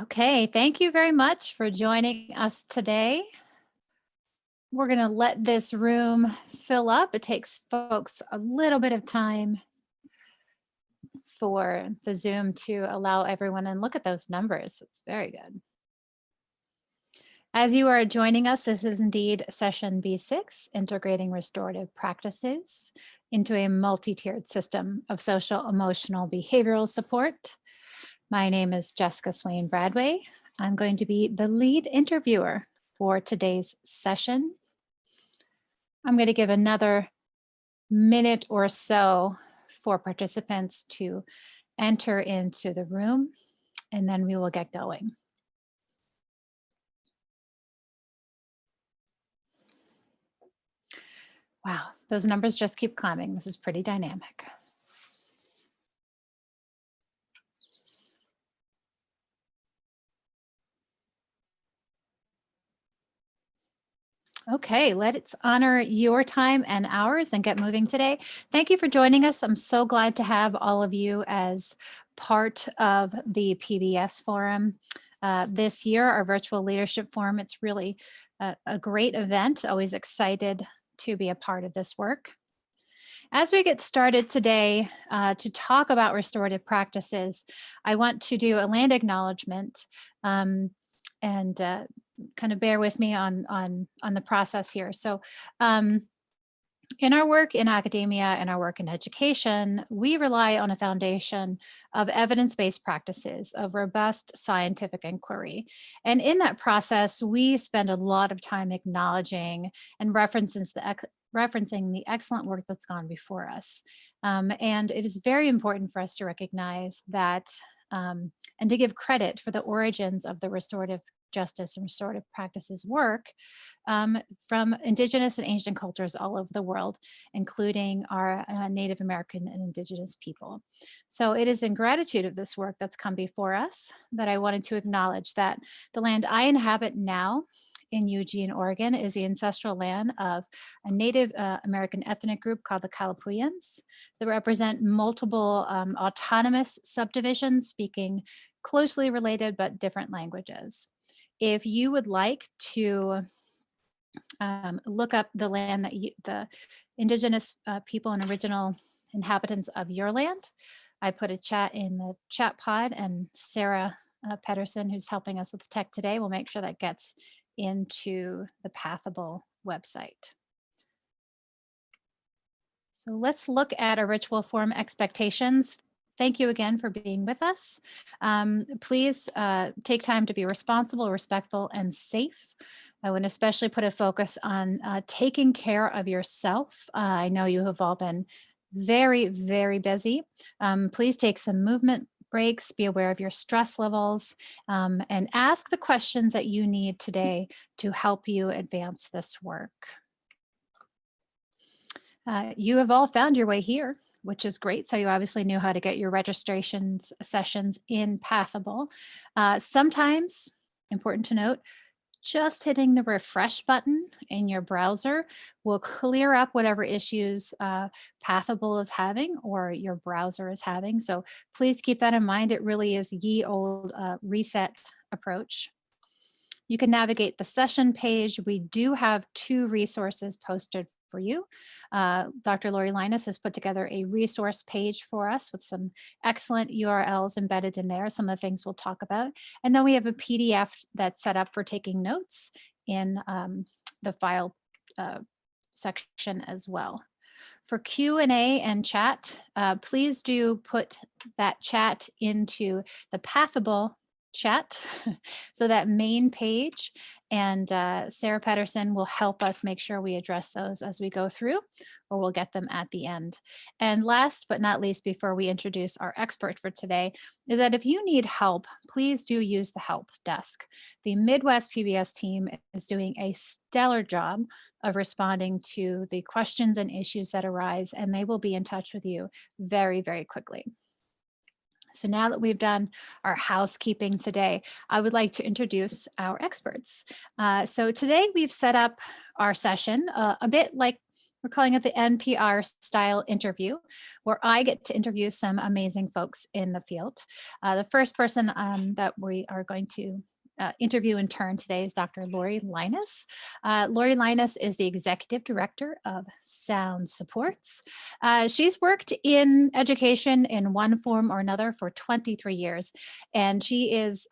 Okay, thank you very much for joining us today. We're going to let this room fill up. It takes folks a little bit of time for the Zoom to allow everyone and look at those numbers. It's very good. As you are joining us, this is indeed session B6, integrating restorative practices into a multi-tiered system of social, emotional, behavioral support. My name is Jessica Swain Bradway. I'm going to be the lead interviewer for today's session. I'm going to give another minute or so for participants to enter into the room, and then we will get going. Wow, those numbers just keep climbing. This is pretty dynamic. Okay, let's honor your time and ours and get moving today. Thank you for joining us. I'm so glad to have all of you as part of the PBIS Forum. This year, our virtual leadership forum, it's really a great event. Always excited to be a part of this work. As we get started today to talk about restorative practices, I want to do a land acknowledgement and kind of bear with me on the process here. So in our work in academia and our work in education, we rely on a foundation of evidence-based practices, of robust scientific inquiry. And in that process, we spend a lot of time acknowledging and referencing the excellent work that's gone before us. And it is very important for us to recognize that and to give credit for the origins of the restorative justice and restorative practices work from indigenous and ancient cultures all over the world, including our Native American and indigenous people. So it is in gratitude of this work that's come before us that I wanted to acknowledge that the land I inhabit now in Eugene, Oregon, is the ancestral land of a Native American ethnic group called the Kalapuyans that represent multiple autonomous subdivisions speaking closely related but different languages. If you would like to look up the land that the indigenous people and original inhabitants of your land, I put a chat in the chat pod, and Sarah Pedersen, who's helping us with the tech today, will make sure that gets into the Pathable website. So let's look at our ritual form expectations. Thank you again for being with us. Please take time to be responsible, respectful, and safe. I would especially put a focus on taking care of yourself. I know you have all been very, very busy. Please take some movement breaks, be aware of your stress levels, and ask the questions that you need today to help you advance this work. You have all found your way here, which is great. So you obviously knew how to get your registrations sessions in Pathable. Sometimes, important to note, just hitting the refresh button in your browser will clear up whatever issues Pathable is having or your browser is having. So please keep that in mind. It really is ye old reset approach. You can navigate the session page. We do have 2 resources posted for you. Dr. Lori Linus has put together a resource page for us with some excellent URLs embedded in there, some of the things we'll talk about. And then we have a PDF that's set up for taking notes in the file section as well. For Q&A and chat, please do put that chat into the Pathable chat, so that main page, and Sarah Pedersen will help us make sure we address those as we go through, or we'll get them at the end. And last but not least, before we introduce our expert for today, is that if you need help, please do use the help desk. The Midwest PBS team is doing a stellar job of responding to the questions and issues that arise, and they will be in touch with you very, very quickly. So now that we've done our housekeeping today, I would like to introduce our experts. So today we've set up our session a bit like we're calling it the NPR style interview, where I get to interview some amazing folks in the field. The first person that we are going to interview in turn today is Dr. Lori Linus. Lori Linus is the Executive Director of Sound Supports. She's worked in education in one form or another for 23 years, and she's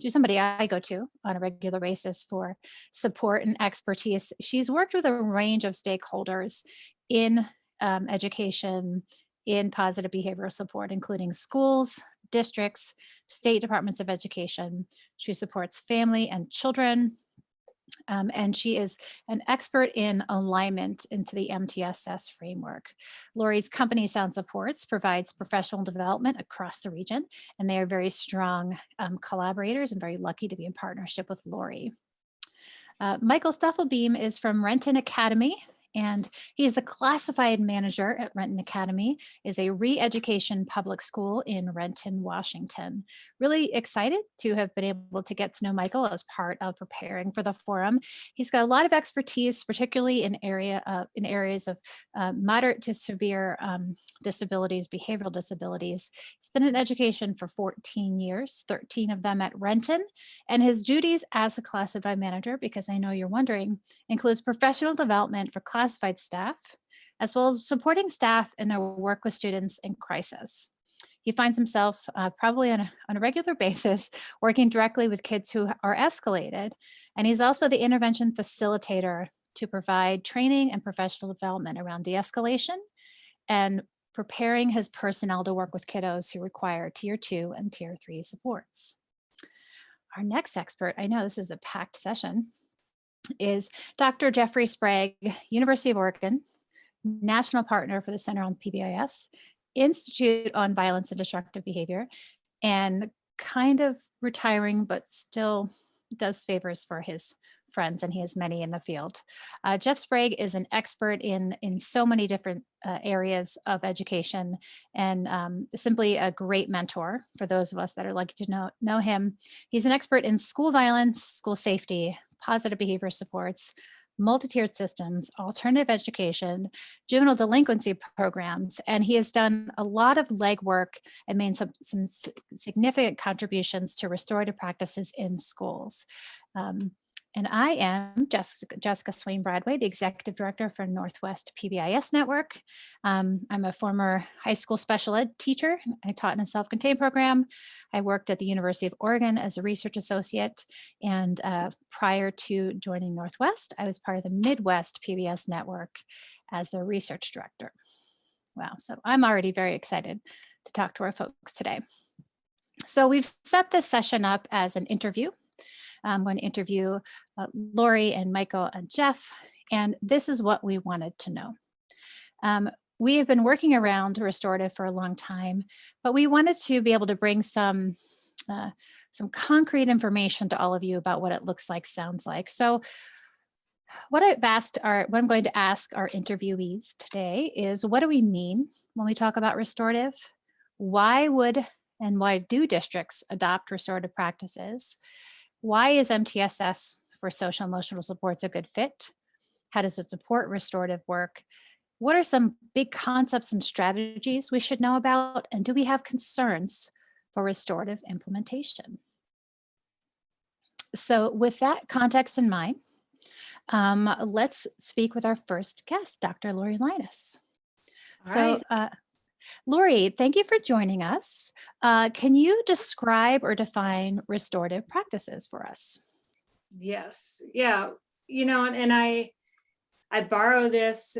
somebody I go to on a regular basis for support and expertise. She's worked with a range of stakeholders in education, in positive behavioral support, including schools, districts, state departments of education. She supports family and children, and she is an expert in alignment into the MTSS framework. Lori's company, Sound Supports, provides professional development across the region, and they are very strong collaborators and very lucky to be in partnership with Lori. Michael Stuffelbeam is from Renton Academy, and he's the classified manager at Renton Academy, is a re-education public school in Renton, Washington. Really excited to have been able to get to know Michael as part of preparing for the forum. He's got a lot of expertise, particularly in areas of moderate to severe disabilities, behavioral disabilities. He's been in education for 14 years, 13 of them at Renton, and his duties as a classified manager, because I know you're wondering, includes professional development for classified staff, as well as supporting staff in their work with students in crisis. He finds himself probably on a regular basis working directly with kids who are escalated, and he's also the intervention facilitator to provide training and professional development around de-escalation and preparing his personnel to work with kiddos who require Tier 2 and Tier 3 supports. Our next expert, I know this is a packed session, is Dr. Jeffrey Sprague, University of Oregon, national partner for the Center on PBIS, Institute on Violence and Destructive Behavior, and kind of retiring, but still does favors for his friends, and he has many in the field. Jeff Sprague is an expert in so many different areas of education, and simply a great mentor for those of us that are lucky to know him. He's an expert in school violence, school safety, positive behavior supports, multi-tiered systems, alternative education, juvenile delinquency programs, and he has done a lot of legwork and made some significant contributions to restorative practices in schools. And I am Jessica Swain-Bradway, the Executive Director for Northwest PBIS Network. I'm a former high school special ed teacher. I taught in a self-contained program. I worked at the University of Oregon as a research associate. And prior to joining Northwest, I was part of the Midwest PBS Network as their research director. Wow, so I'm already very excited to talk to our folks today. So we've set this session up as an interview. I'm going to interview Lori and Michael and Jeff, and this is what we wanted to know. We have been working around restorative for a long time, but we wanted to be able to bring some concrete information to all of you about what it looks like, sounds like. So what I'm going to ask our interviewees today is, what do we mean when we talk about restorative? Why do districts adopt restorative practices? Why is MTSS for social emotional supports a good fit? How does it support restorative work? What are some big concepts and strategies we should know about? And do we have concerns for restorative implementation? So with that context in mind, let's speak with our first guest, Dr. Lori Linus. Lori, thank you for joining us. Can you describe or define restorative practices for us? Yes. Yeah. And I borrow this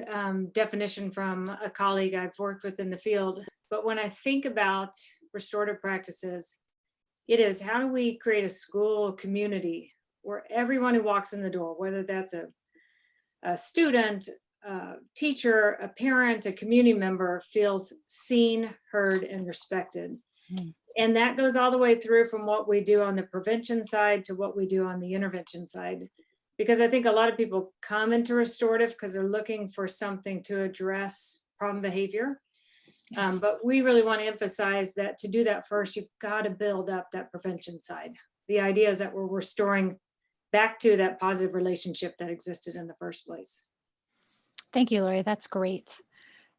definition from a colleague I've worked with in the field. But when I think about restorative practices, it is, how do we create a school community where everyone who walks in the door, whether that's a student, a teacher, a parent, a community member, feels seen, heard, and respected. And that goes all the way through from what we do on the prevention side to what we do on the intervention side. Because I think a lot of people come into restorative because they're looking for something to address problem behavior. Yes. But we really want to emphasize that to do that first, you've got to build up that prevention side. The idea is that we're restoring back to that positive relationship that existed in the first place. Thank you, Lori. That's great.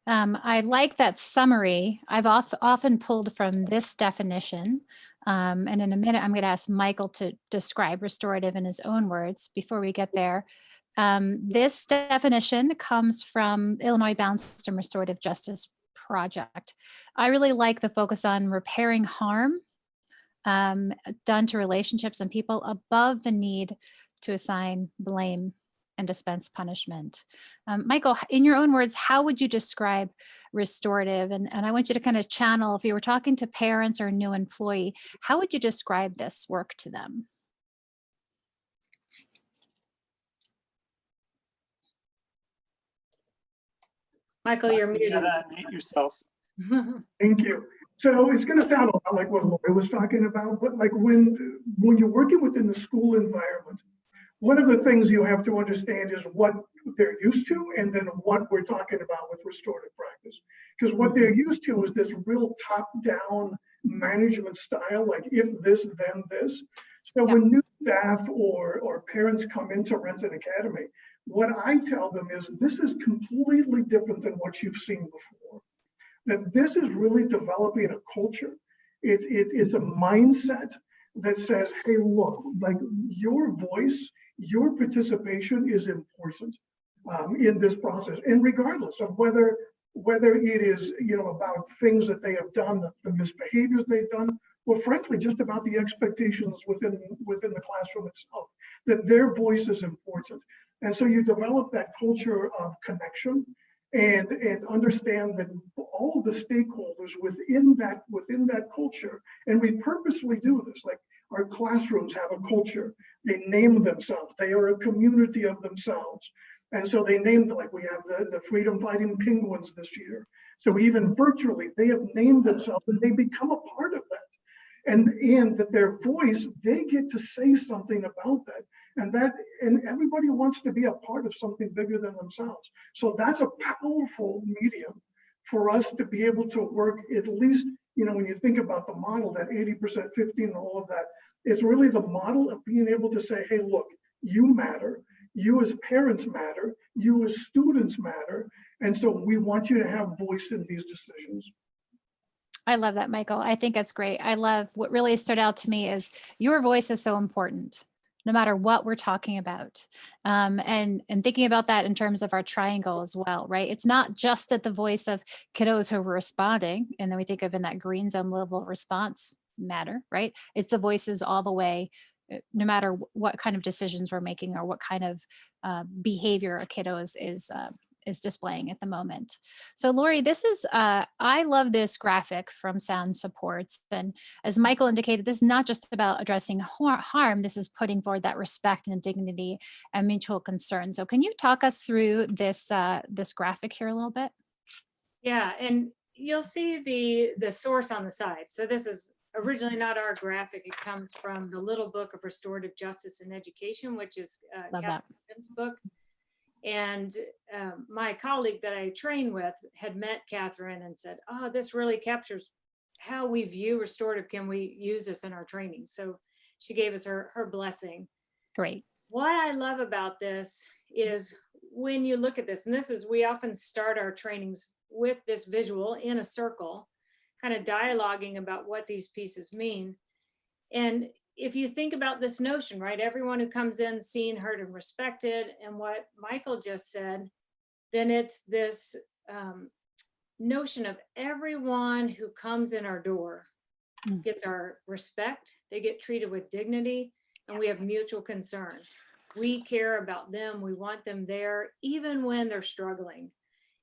I like that summary. I've often pulled from this definition. And in a minute, I'm going to ask Michael to describe restorative in his own words before we get there. This definition comes from Illinois Balanced and Restorative Justice Project. I really like the focus on repairing harm done to relationships and people above the need to assign blame and dispense punishment. Michael, in your own words, how would you describe restorative? And I want you to kind of channel, if you were talking to parents or a new employee, how would you describe this work to them? Michael, you're muted. Unmute yourself. Thank you. So it's going to sound a lot like what Lori was talking about, but like when you're working within the school environment, one of the things you have to understand is what they're used to, and then what we're talking about with restorative practice. Because what they're used to is this real top-down management style, like if this, then this. So when new staff or parents come into Renton Academy, what I tell them is this is completely different than what you've seen before. That this is really developing a culture. It's a mindset that says, hey, look, like your voice, your participation is important in this process. And regardless of whether it is, about things that they have done, the misbehaviors they've done, or frankly, just about the expectations within the classroom itself, that their voice is important. And so you develop that culture of connection and understand that all the stakeholders within that culture, and we purposely do this, like our classrooms have a culture. They name themselves. They are a community of themselves. And so they named, like we have the Freedom Fighting Penguins this year. So even virtually, they have named themselves and they become a part of that. And that their voice, they get to say something about that. And everybody wants to be a part of something bigger than themselves. So that's a powerful medium for us to be able to work, at least, when you think about the model, that 80%, 15, and all of that, it's really the model of being able to say, hey, look, you matter. You as parents matter. You as students matter. And so we want you to have voice in these decisions. I love that, Michael. I think that's great. I love what really stood out to me is your voice is so important, no matter what we're talking about. And thinking about that in terms of our triangle as well, right? It's not just that the voice of kiddos who are responding, and then we think of in that green zone level response matter, right? It's the voices all the way, no matter what kind of decisions we're making or what kind of behavior a kiddo is displaying at the moment. So Lori, this is, I love this graphic from Sound Supports. And as Michael indicated, this is not just about addressing harm, this is putting forward that respect and dignity and mutual concern. So can you talk us through this, this graphic here a little bit? Yeah, and you'll see the source on the side. So this is originally not our graphic. It comes from the Little Book of Restorative Justice in Education, which is Catherine's book. And my colleague that I train with had met Catherine and said, oh, this really captures how we view restorative. Can we use this in our training? So she gave us her blessing. Great. What I love about this is when you look at this, and this is, we often start our trainings with this visual in a circle, kind of dialoguing about what these pieces mean. And if you think about this notion, right, everyone who comes in seen, heard, and respected, and what Michael just said, then it's this notion of everyone who comes in our door gets our respect, they get treated with dignity, and we have mutual concern. We care about them, we want them there, even when they're struggling.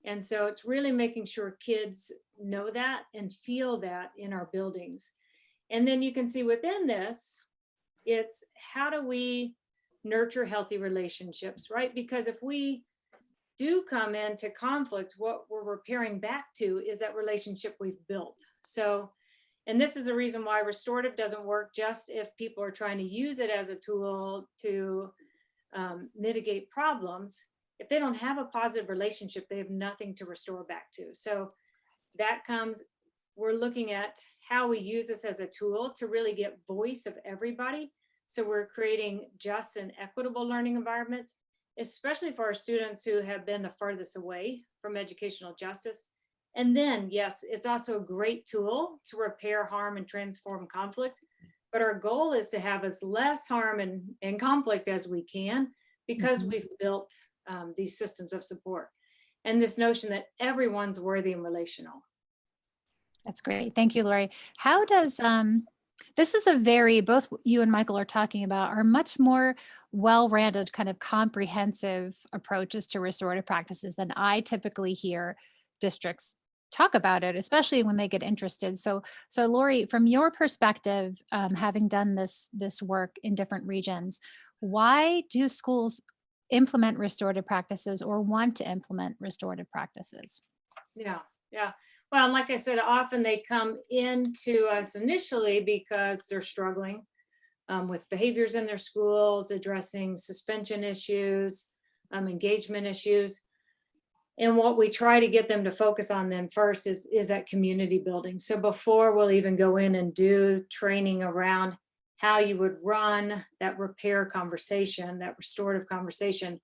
And so it's really making sure kids know that and feel that in our buildings. And then you can see within this, it's how do we nurture healthy relationships, right? Because if we do come into conflict, what we're repairing back to is that relationship we've built. So, and this is a reason why restorative doesn't work just if people are trying to use it as a tool to mitigate problems. If they don't have a positive relationship, they have nothing to restore back to. So that comes, we're looking at how we use this as a tool to really get voice of everybody. So we're creating just and equitable learning environments, especially for our students who have been the farthest away from educational justice. And then, yes, it's also a great tool to repair harm and transform conflict. But our goal is to have as less harm and conflict as we can, because we've built these systems of support. And this notion that everyone's worthy and relational. That's great. Thank you, Lori. How does, this is a very, both you and Michael are talking about are much more well-rounded kind of comprehensive approaches to restorative practices than I typically hear districts talk about it, especially when they get interested. So Lori, from your perspective, having done this work in different regions, why do schools implement restorative practices or want to implement restorative practices? Yeah. Well, and like I said, often they come into us initially because they're struggling with behaviors in their schools, addressing suspension issues, engagement issues. And what we try to get them to focus on then first is that community building. So before we'll even go in and do training around how you would run that repair conversation, that restorative conversation,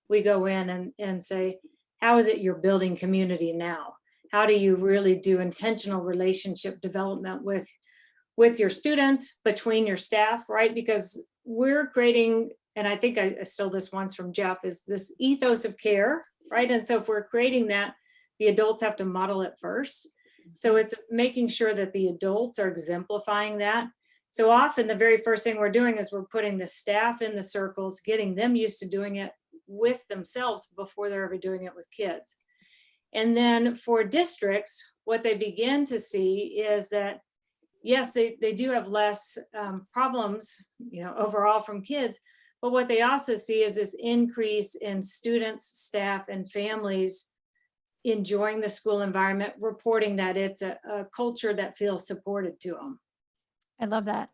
we go in and say, how is it you're building community now? How do you really do intentional relationship development with your students, between your staff, right? Because we're creating, and I think I stole this once from Jeff, is this ethos of care, right? And so if we're creating that, the adults have to model it first. So it's making sure that the adults are exemplifying that. So often the very first thing we're doing is we're putting the staff in the circles, getting them used to doing it with themselves before they're ever doing it with kids. And then for districts, what they begin to see is that, yes, they do have less problems, overall from kids, but what they also see is this increase in students, staff, and families enjoying the school environment, reporting that it's a culture that feels supported to them. I love that.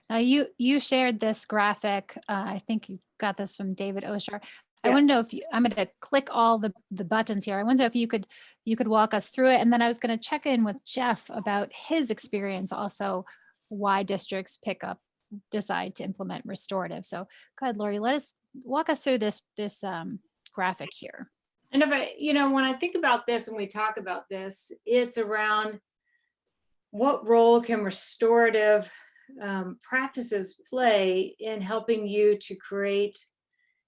Now you shared this graphic. I think you got this from David Oshar. I want to know if I'm going to click all the buttons here. I wonder if you could walk us through it. And then I was going to check in with Jeff about his experience, also why districts decide to implement restorative. So go ahead, Lori, walk us through this graphic here. And when I think about this and we talk about this, it's around what role can restorative practices play in helping you to create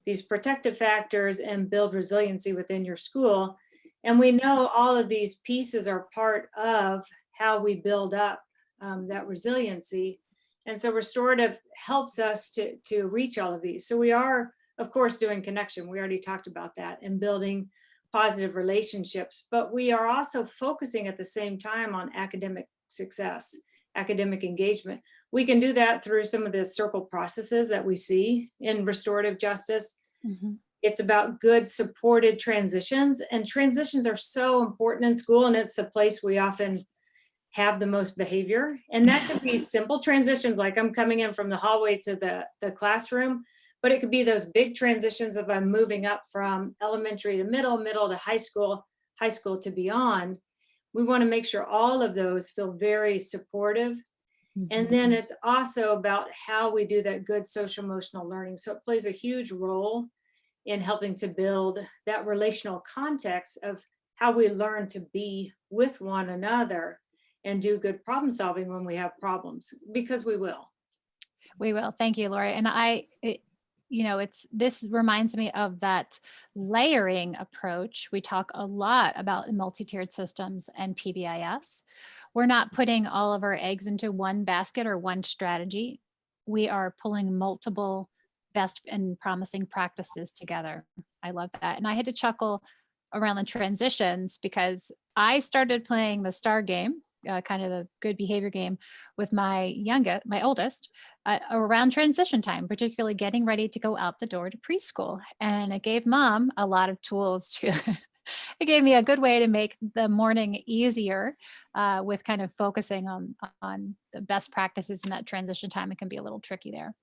these protective factors and build resiliency within your school. And we know all of these pieces are part of how we build up that resiliency. And so restorative helps us to reach all of these. So we are, of course, doing connection. We already talked about that, and building positive relationships, but we are also focusing at the same time on academic success, academic engagement. We can do that through some of the circle processes that we see in restorative justice. Mm-hmm. It's about good supported transitions, and transitions are so important in school, and it's the place we often have the most behavior. And that could be simple transitions, like I'm coming in from the hallway to the classroom, but it could be those big transitions of I'm moving up from elementary to middle to high school to beyond. We want to make sure all of those feel very supportive. Mm-hmm. And then it's also about how we do that good social emotional learning. So it plays a huge role in helping to build that relational context of how we learn to be with one another and do good problem solving when we have problems, because we will. We will. Thank you, Lori. And this reminds me of that layering approach. We talk a lot about multi-tiered systems and PBIS. We're not putting all of our eggs into one basket or one strategy. We are pulling multiple best and promising practices together. I love that. And I had to chuckle around the transitions because I started playing the STAR game, kind of the good behavior game, with my oldest, around transition time, particularly getting ready to go out the door to preschool. And it gave mom a lot of tools it gave me a good way to make the morning easier with kind of focusing on the best practices in that transition time. It can be a little tricky there.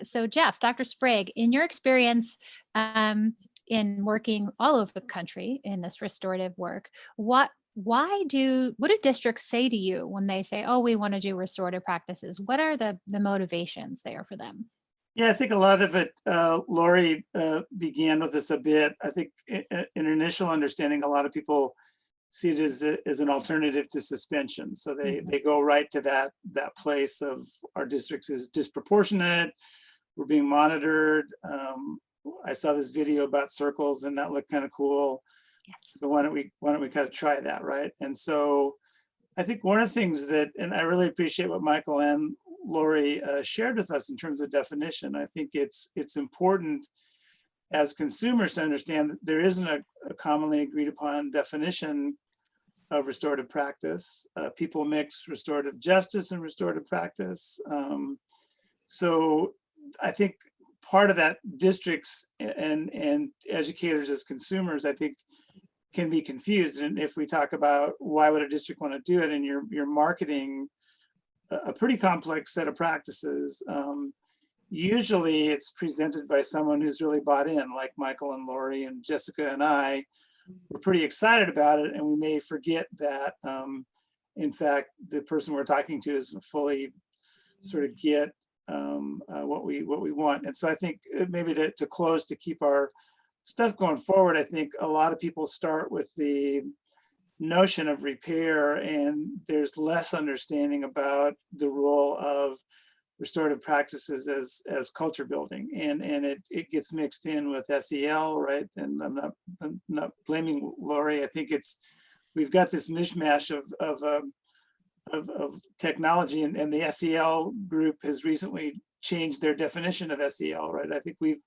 So Jeff, Dr. Sprague, in your experience in working all over the country in this restorative work, what what do districts say to you when they say, oh, we want to do restorative practices? What are the motivations there for them? Yeah, I think a lot of it, Lori began with this a bit. I think in initial understanding, a lot of people see it as an alternative to suspension. So they go right to that place of our districts is disproportionate, we're being monitored. I saw this video about circles and that looked kind of cool. Yes. So why don't we kind of try that, right? And so I think one of the things that, and I really appreciate what Michael and Lori shared with us in terms of definition. I think it's important as consumers to understand that there isn't a commonly agreed upon definition of restorative practice. People mix restorative justice and restorative practice. So I think part of that, districts and educators as consumers, I think, can be confused. And if we talk about why would a district want to do it, and you're marketing a pretty complex set of practices, usually it's presented by someone who's really bought in, like Michael and Lori and Jessica and I. We're pretty excited about it, and we may forget that, in fact, the person we're talking to doesn't fully sort of get what we want. And so I think maybe to close, to keep our stuff going forward, I think a lot of people start with the notion of repair, and there's less understanding about the role of restorative practices as culture building, and it gets mixed in with SEL, right? And I'm not blaming Lori. I think we've got this mishmash of technology, and the SEL group has recently changed their definition of SEL, right? I think we've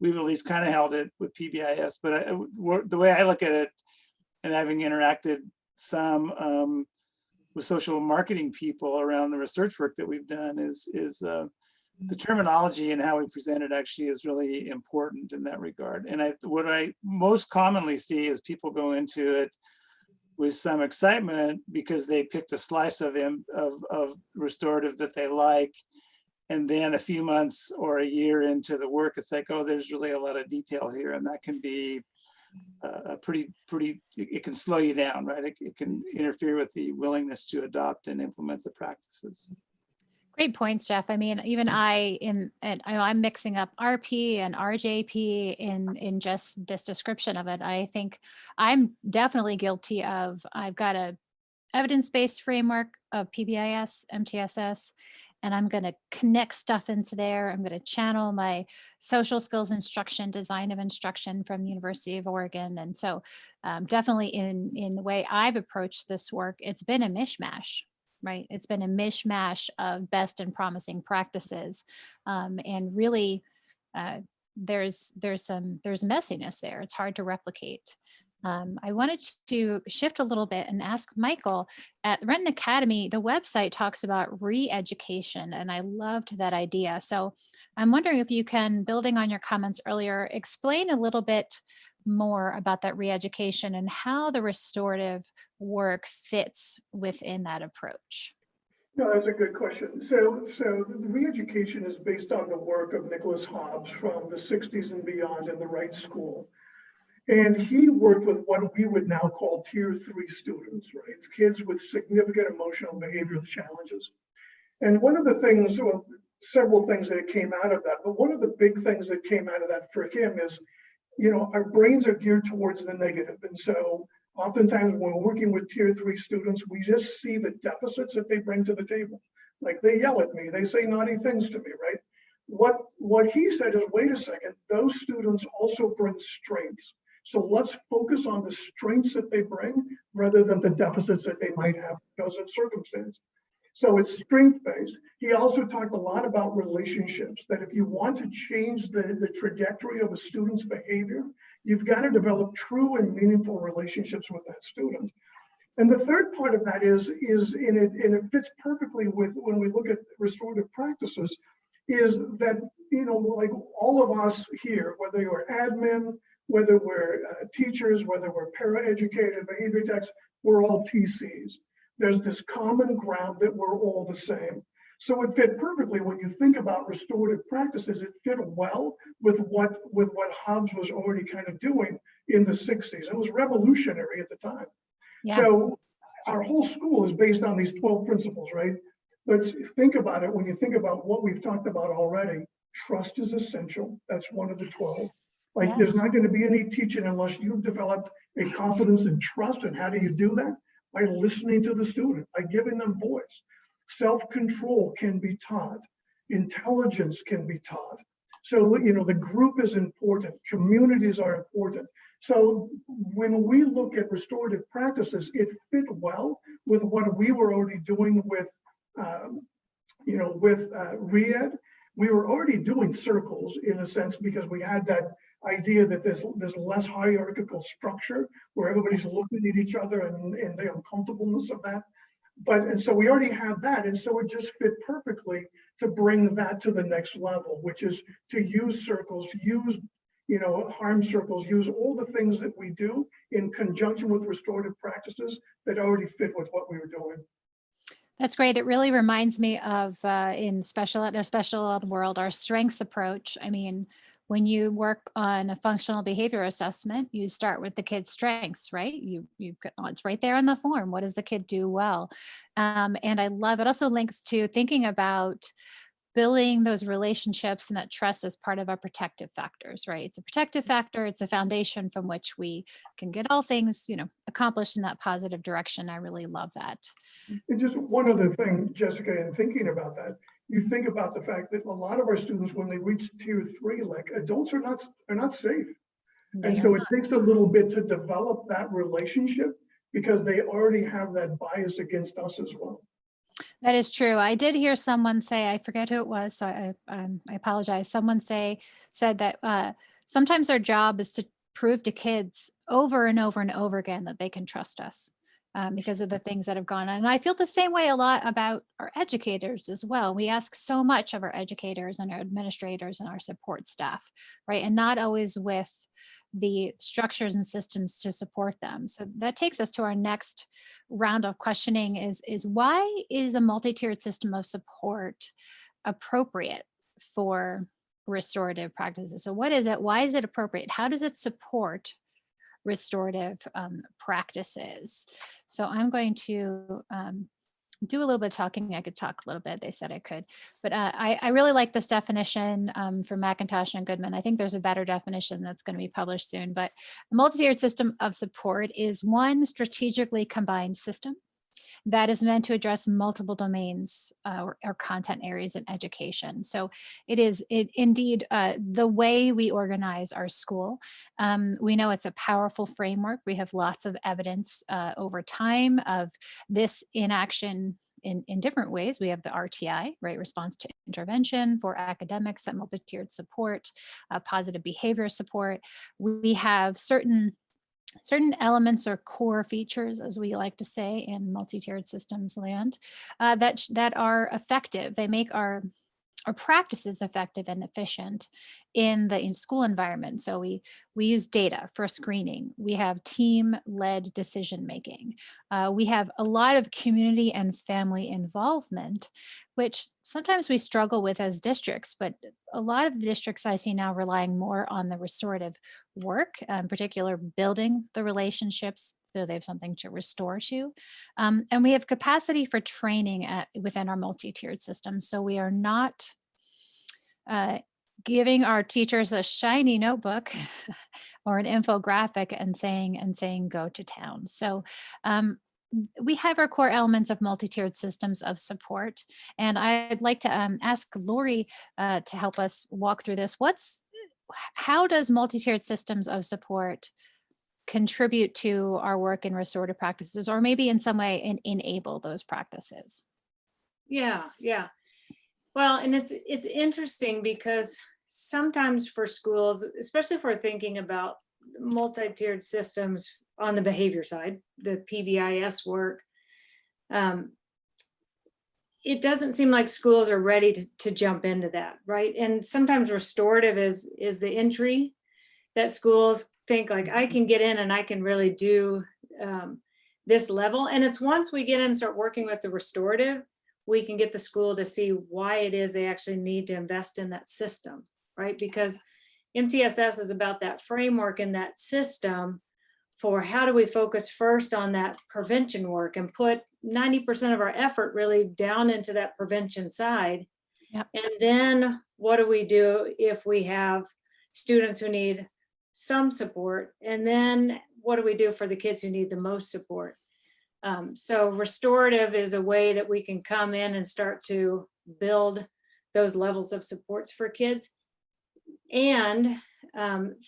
at least kind of held it with PBIS, but the way I look at it, and having interacted some with social marketing people around the research work that we've done, is the terminology and how we present it actually is really important in that regard. And what I most commonly see is people go into it with some excitement because they picked a slice of restorative that they like, and then a few months or a year into the work, it's like, oh, there's really a lot of detail here, and that can be it can slow you down, right? It can interfere with the willingness to adopt and implement the practices. Great points, Jeff. I mean, even I'm mixing up RP and RJP in just this description of it. I think I'm definitely guilty of, I've got a evidence-based framework of PBIS, MTSS, and I'm going to connect stuff into there. I'm going to channel my social skills instruction, design of instruction from University of Oregon. And so definitely in the way I've approached this work, it's been a mishmash, right? It's been a mishmash of best and promising practices. And really, there's messiness there. It's hard to replicate. I wanted to shift a little bit and ask Michael, at Renton Academy, the website talks about re-education, and I loved that idea. So I'm wondering if you can, building on your comments earlier, explain a little bit more about that re-education and how the restorative work fits within that approach. No, that's a good question. So the re-education is based on the work of Nicholas Hobbs from the 60s and beyond in the Right School. And he worked with what we would now call tier 3 students, right? It's kids with significant emotional behavioral challenges. And one of the things, well, several things that came out of that, but one of the big things that came out of that for him is, our brains are geared towards the negative. And so oftentimes when we're working with tier 3 students, we just see the deficits that they bring to the table. Like, they yell at me, they say naughty things to me, right? What he said is, wait a second, those students also bring strengths. So let's focus on the strengths that they bring rather than the deficits that they might have because of circumstance. So it's strength-based. He also talked a lot about relationships, that if you want to change the trajectory of a student's behavior, you've got to develop true and meaningful relationships with that student. And the third part of that is it fits perfectly with when we look at restorative practices, is that, like all of us here, whether you're admin, whether we're teachers, whether we're paraeducated, behavior techs, we're all TCs. There's this common ground that we're all the same. So it fit perfectly when you think about restorative practices. It fit well with what Hobbs was already kind of doing in the 60s. It was revolutionary at the time. Yeah. So our whole school is based on these 12 principles, right? Let's think about it. When you think about what we've talked about already, trust is essential. That's one of the 12. Like there's Yes. not going to be any teaching unless you've developed a confidence and trust. And how do you do that? By listening to the student, by giving them voice. Self-control can be taught. Intelligence can be taught. So, you know, the group is important. Communities are important. So when we look at restorative practices, it fit well with what we were already doing with, you know, with READ. We were already doing circles in a sense because we had that idea that there's less hierarchical structure where everybody's Yes. looking at each other and the uncomfortableness of that. And so we already have that. And so it just fit perfectly to bring that to the next level, which is to use circles, to use, you know, harm circles, use all the things that we do in conjunction with restorative practices that already fit with what we were doing. That's great. It really reminds me of in special ed world, our strengths approach. I mean, when you work on a functional behavior assessment, you start with the kid's strengths, right? You've got, oh, it's right there in the form. What does the kid do well? And I love it. Also links to thinking about building those relationships and that trust as part of our protective factors, right? It's a protective factor. It's a foundation from which we can get all things, you know, accomplished in that positive direction. I really love that. And just one other thing, Jessica, in thinking about that, you think about the fact that a lot of our students, when they reach tier 3, like adults are not safe. And so it takes a little bit to develop that relationship because they already have that bias against us as well. That is true. I did hear someone say, I forget who it was, so I apologize. Someone said that sometimes our job is to prove to kids over and over and over again that they can trust us because of the things that have gone on. And I feel the same way a lot about our educators as well. We ask so much of our educators and our administrators and our support staff, right? And not always with the structures and systems to support them. So that takes us to our next round of questioning is why is a multi-tiered system of support appropriate for restorative practices? So what is it? Why is it appropriate? How does it support restorative practices? So I'm going to do a little bit of talking. I could talk a little bit. They said I could, but I really like this definition from McIntosh and Goodman. I think there's a better definition that's going to be published soon, but a multi-tiered system of support is one strategically combined system that is meant to address multiple domains or content areas in education. So it is indeed the way we organize our school. We know it's a powerful framework. We have lots of evidence over time of this in action in different ways. We have the RTI, right, response to intervention for academics, that multi-tiered support, positive behavior support. We have certain elements or core features, as we like to say in multi-tiered systems land, that are effective. They make our practices effective and efficient in the school environment. So we use data for screening. We have team-led decision making. We have a lot of community and family involvement, which sometimes we struggle with as districts, but a lot of the districts I see now relying more on the restorative work, in particular building the relationships so they have something to restore to. And we have capacity for training within our multi-tiered system. So we are not giving our teachers a shiny notebook or an infographic and saying go to town. So we have our core elements of multi-tiered systems of support. And I'd like to ask Lori to help us walk through this. How does multi-tiered systems of support contribute to our work in restorative practices, or maybe in some way enable those practices? Yeah. Well, and it's interesting because sometimes for schools, especially if we're thinking about multi-tiered systems on the behavior side, the PBIS work, it doesn't seem like schools are ready to jump into that, right? And sometimes restorative is the entry that schools think like, I can get in and I can really do this level. And it's once we get in and start working with the restorative, we can get the school to see why it is they actually need to invest in that system, right? Because MTSS is about that framework and that system for how do we focus first on that prevention work and put 90% of our effort really down into that prevention side. Yep. And then what do we do if we have students who need some support? And then what do we do for the kids who need the most support? So restorative is a way that we can come in and start to build those levels of supports for kids, and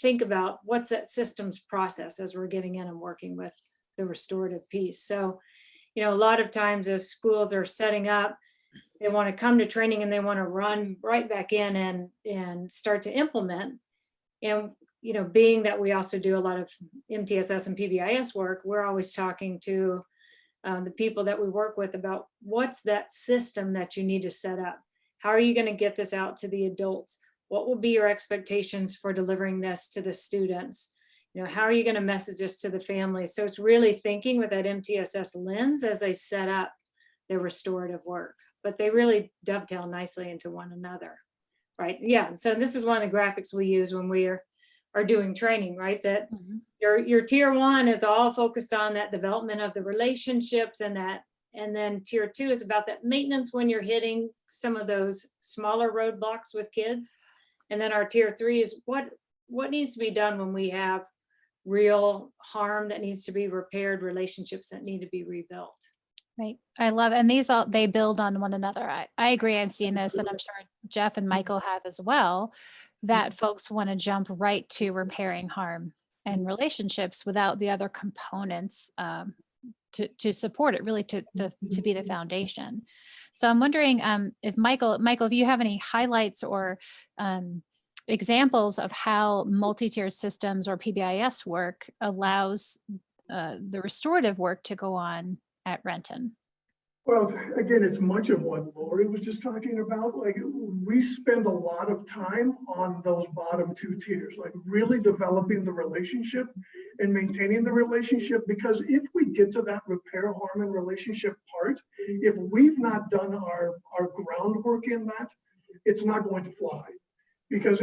think about what's that systems process as we're getting in and working with the restorative piece. So, you know, a lot of times as schools are setting up, they want to come to training and they want to run right back in and start to implement. And, you know, being that we also do a lot of MTSS and PBIS work, we're always talking to the people that we work with about what's that system that you need to set up. How are you going to get this out to the adults? What will be your expectations for delivering this to the students? You know, how are you going to message this to the families? So it's really thinking with that MTSS lens as they set up their restorative work, but they really dovetail nicely into one another, right? Yeah. So this is one of the graphics we use when we are doing training, right? That your tier one is all focused on that development of the relationships and then tier two is about that maintenance when you're hitting some of those smaller roadblocks with kids. And then our tier three is what needs to be done when we have real harm that needs to be repaired, relationships that need to be rebuilt. Right. I love it. And these all, they build on one another. I agree. I've seen this, and I'm sure Jeff and Michael have as well, that folks want to jump right to repairing harm and relationships without the other components to support it, really to be the foundation. So I'm wondering if Michael, if you have any highlights or examples of how multi-tiered systems or PBIS work allows the restorative work to go on at Renton. Well, again, it's much of what Lori was just talking about. Like, we spend a lot of time on those bottom two tiers, like really developing the relationship and maintaining the relationship. Because if we get to that repair, harm, and relationship part, if we've not done our groundwork in that, it's not going to fly. Because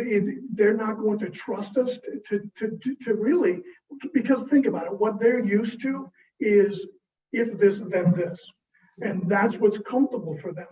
they're not going to trust us to really, because think about it, what they're used to is if this, then this. And that's what's comfortable for them.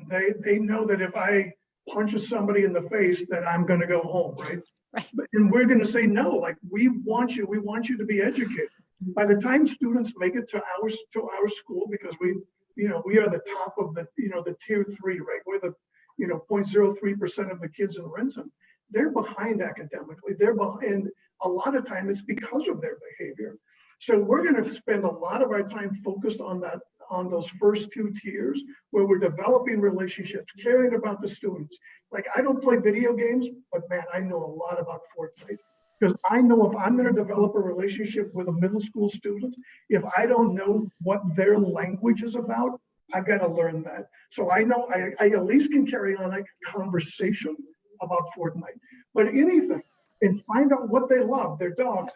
They know that if I punch somebody in the face, that I'm going to go home, right? Right. And we're going to say no. Like, we want you to be educated. By the time students make it to our school, because we are the top of the the tier three, right? We're the 0.03% of the kids in Renton. They're behind academically. They're behind. A lot of time it's because of their behavior. So we're going to spend a lot of our time focused on that, on those first two tiers where we're developing relationships, caring about the students. Like, I don't play video games, but man, I know a lot about Fortnite, because I know if I'm going to develop a relationship with a middle school student, if I don't know what their language is about, I've got to learn that. So I know I at least can carry on a conversation about Fortnite, but anything, and find out what they love, their dogs.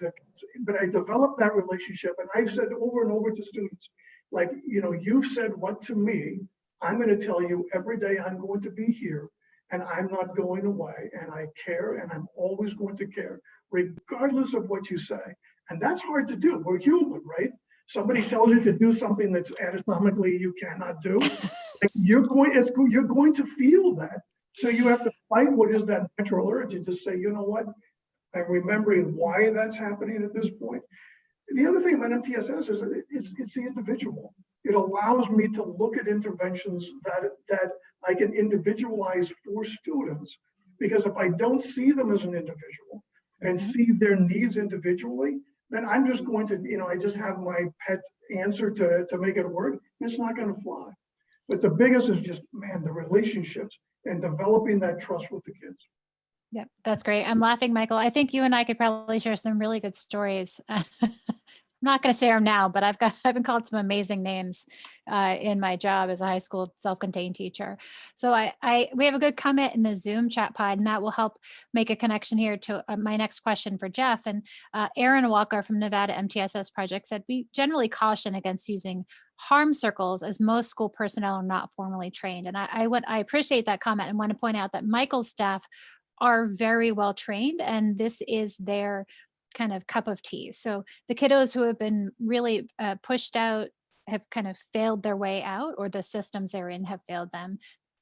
But I developed that relationship, and I've said over and over to students, like, you've said what to me, I'm going to tell you every day I'm going to be here, and I'm not going away, and I care, and I'm always going to care, regardless of what you say. And that's hard to do. We're human, right? Somebody tells you to do something that's anatomically you cannot do. Like, you're going to feel that. So you have to fight what is that natural urge and just say, you know what? I'm remembering why that's happening at this point. The other thing about MTSS is that it's the individual. It allows me to look at interventions that I can individualize for students, because if I don't see them as an individual and see their needs individually, then I'm just going to, I just have my pet answer to make it work. It's not going to fly. But the biggest is just, man, the relationships and developing that trust with the kids. Yeah, that's great. I'm laughing, Michael. I think you and I could probably share some really good stories. I'm not going to share them now, but I've been called some amazing names in my job as a high school self-contained teacher. So we have a good comment in the Zoom chat pod, and that will help make a connection here to my next question for Jeff. And Aaron Walker from Nevada MTSS Project said, we generally caution against using harm circles as most school personnel are not formally trained. And I appreciate that comment and want to point out that Michael's staff are very well trained, and this is their kind of cup of tea. So the kiddos who have been really pushed out have kind of failed their way out, or the systems they're in have failed them.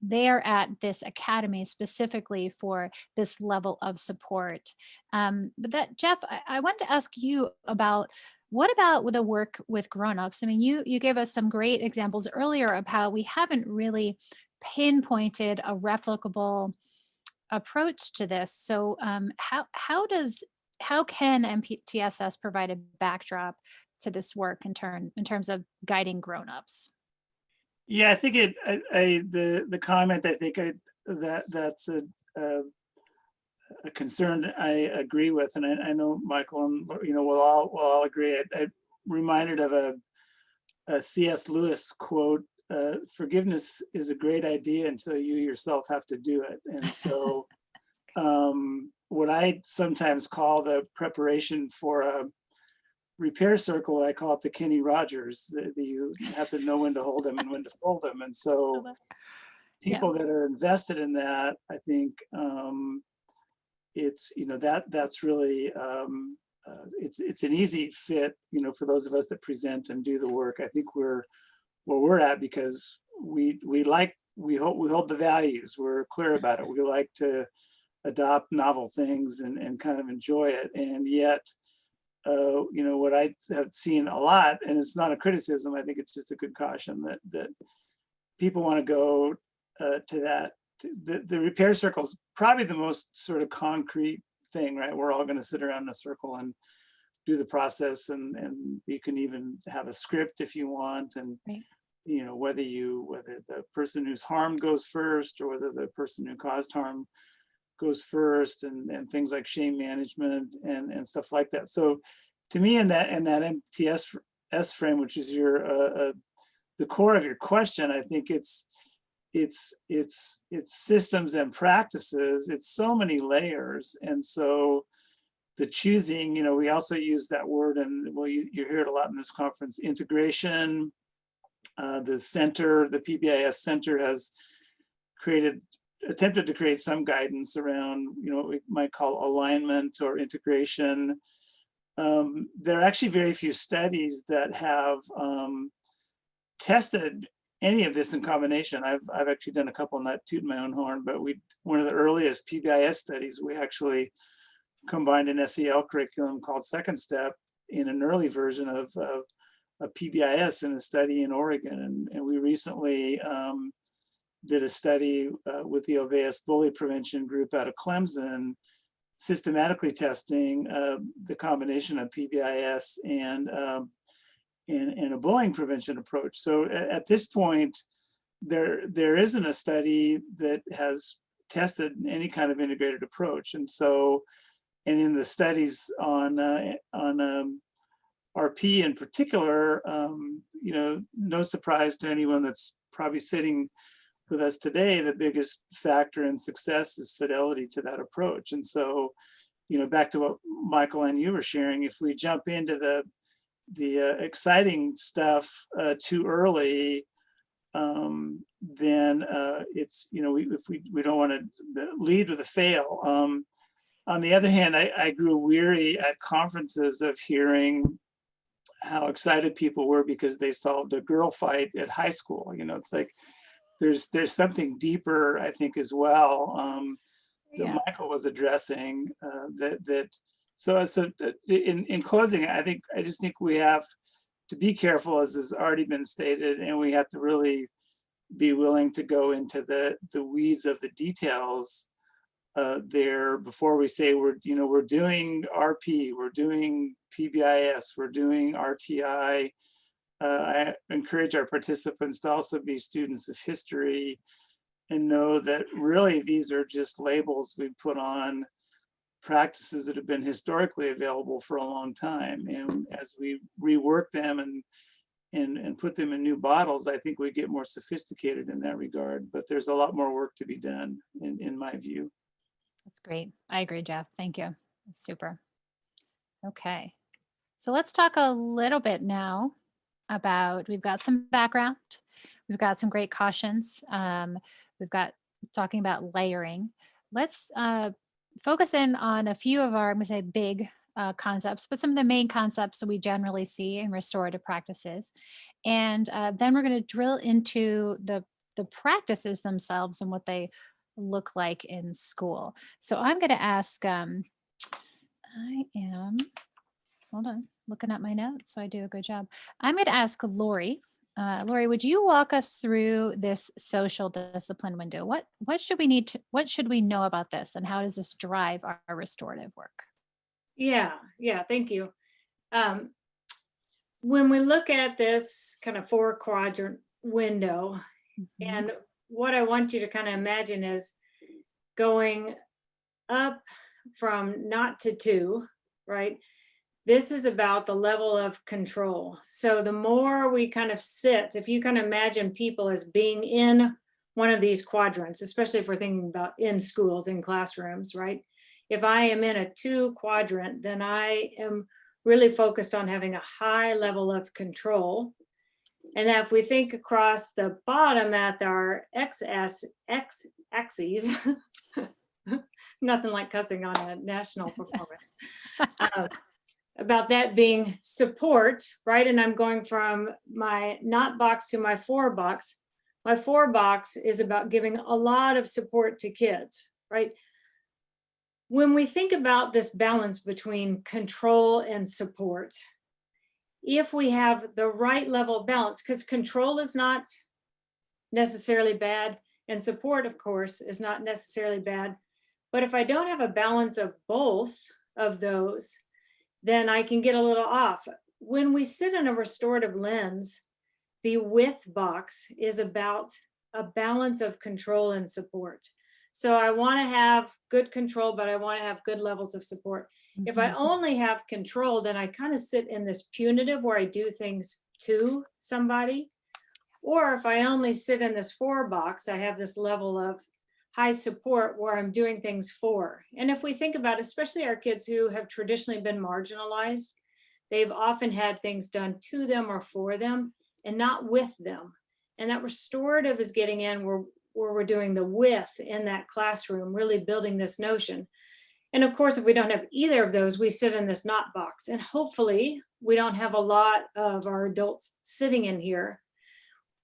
They are at this academy specifically for this level of support. But that, Jeff, I wanted to ask you about, what about with the work with grown-ups? I mean, you gave us some great examples earlier of how we haven't really pinpointed a replicable approach to this. So how can MTSS provide a backdrop to this work in terms of guiding grown-ups? Yeah, I think the comment, I think that's a concern I agree with, and I know Michael and we'll all agree. I reminded of a C.S. Lewis quote: "Forgiveness is a great idea until you yourself have to do it." And so, what I sometimes call the preparation for a repair circle, I call it the Kenny Rogers. You have to know when to hold them and when to fold them. And so people that are invested in that, I think it's, that's really, it's an easy fit, for those of us that present and do the work. I think we're where we're at because we hold the values. We're clear about it. We like to adopt novel things and kind of enjoy it. And yet, what I have seen a lot, and it's not a criticism, I think it's just a good caution that people want to go to that. The repair circle is probably the most sort of concrete thing, right? We're all going to sit around in a circle and do the process, and you can even have a script if you want, and right. Whether the person who's harmed goes first or whether the person who caused harm goes first, and things like shame management and stuff like that. So to me, in that MTSS frame, which is the core of your question, I think it's systems and practices. It's so many layers. And so the choosing, we also use that word, and you hear it a lot in this conference, integration. The center, the PBIS center, has attempted to create some guidance around, what we might call alignment or integration. There are actually very few studies that have tested any of this in combination. I've actually done a couple, not tooting my own horn, but one of the earliest PBIS studies, we actually combined an SEL curriculum called Second Step in an early version of PBIS in a study in Oregon. And we recently did a study with the Oveus bully prevention group out of Clemson, systematically testing the combination of PBIS and a bullying prevention approach. So at this point, there isn't a study that has tested any kind of integrated approach. And so, and in the studies on RP in particular, no surprise to anyone that's probably sitting with us today, the biggest factor in success is fidelity to that approach. And so, back to what Michael and you were sharing, if we jump into the exciting stuff too early, then it's, if we don't want to lead with a fail. On the other hand, I grew weary at conferences of hearing how excited people were because they solved a girl fight at high school. It's like there's something deeper, I think, as well, that Michael was addressing. So in closing, I just think we have to be careful, as has already been stated, and we have to really be willing to go into the weeds of the details there before we say we're doing RP, we're doing PBIS, we're doing RTI. I encourage our participants to also be students of history and know that really these are just labels we put on practices that have been historically available for a long time. And as we rework them and put them in new bottles, I think we get more sophisticated in that regard. But there's a lot more work to be done, in my view. That's great. I agree, Jeff. Thank you. That's super. Okay. So let's talk a little bit now about, we've got some background. We've got some great cautions. We've got talking about layering. Let's focus in on a few of our, I'm going to say, big concepts, but some of the main concepts that we generally see in restorative practices. And then we're going to drill into the practices themselves and what they look like in school. So I'm going to ask, hold on, looking at my notes so I do a good job. I'm going to ask Lori. Lori, would you walk us through this social discipline window? What should we know about this, and how does this drive our restorative work? Yeah, thank you. When we look at this kind of 4-quadrant window, and what I want you to kind of imagine is going up from not to 2, right? This is about the level of control. So the more we kind of sit, if you can imagine people as being in one of these quadrants, especially if we're thinking about in schools, in classrooms, right? If I am in a 2 quadrant, then I am really focused on having a high level of control. And if we think across the bottom at our x-axis, nothing like cussing on a national performance, about that being support, right? And I'm going from my not box to my 4 box. My 4 box is about giving a lot of support to kids, right? When we think about this balance between control and support, if we have the right level of balance, because control is not necessarily bad, and support, of course, is not necessarily bad. But if I don't have a balance of both of those, then I can get a little off. When we sit in a restorative lens, the with box is about a balance of control and support. So I want to have good control, but I want to have good levels of support. If I only have control, then I kind of sit in this punitive where I do things to somebody. Or if I only sit in this 4 box, I have this level of high support where I'm doing things for. And if we think about, especially our kids who have traditionally been marginalized, they've often had things done to them or for them and not with them. And that restorative is getting in where we're doing the with in that classroom, really building this notion. And of course, if we don't have either of those, we sit in this not box. And hopefully we don't have a lot of our adults sitting in here.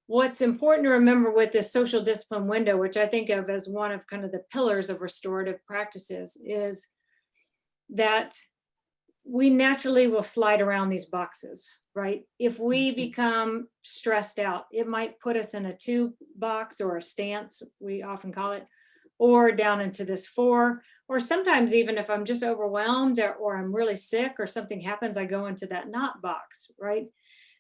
What's important to remember with this social discipline window, which I think of as one of kind of the pillars of restorative practices, is that we naturally will slide around these boxes, right? If we become stressed out, it might put us in a 2 box or a stance, we often call it, or down into this 4, or sometimes even if I'm just overwhelmed or I'm really sick or something happens, I go into that not box, right?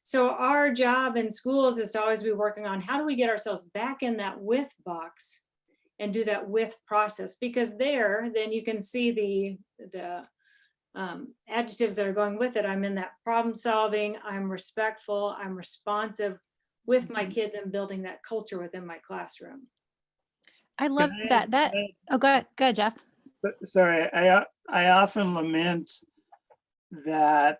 So our job in schools is to always be working on how do we get ourselves back in that with box and do that with process, because there, then you can see the adjectives that are going with it. I'm in that problem solving, I'm respectful, I'm responsive with my kids and building that culture within my classroom. I love that. Oh, go ahead, Jeff. Sorry, I often lament that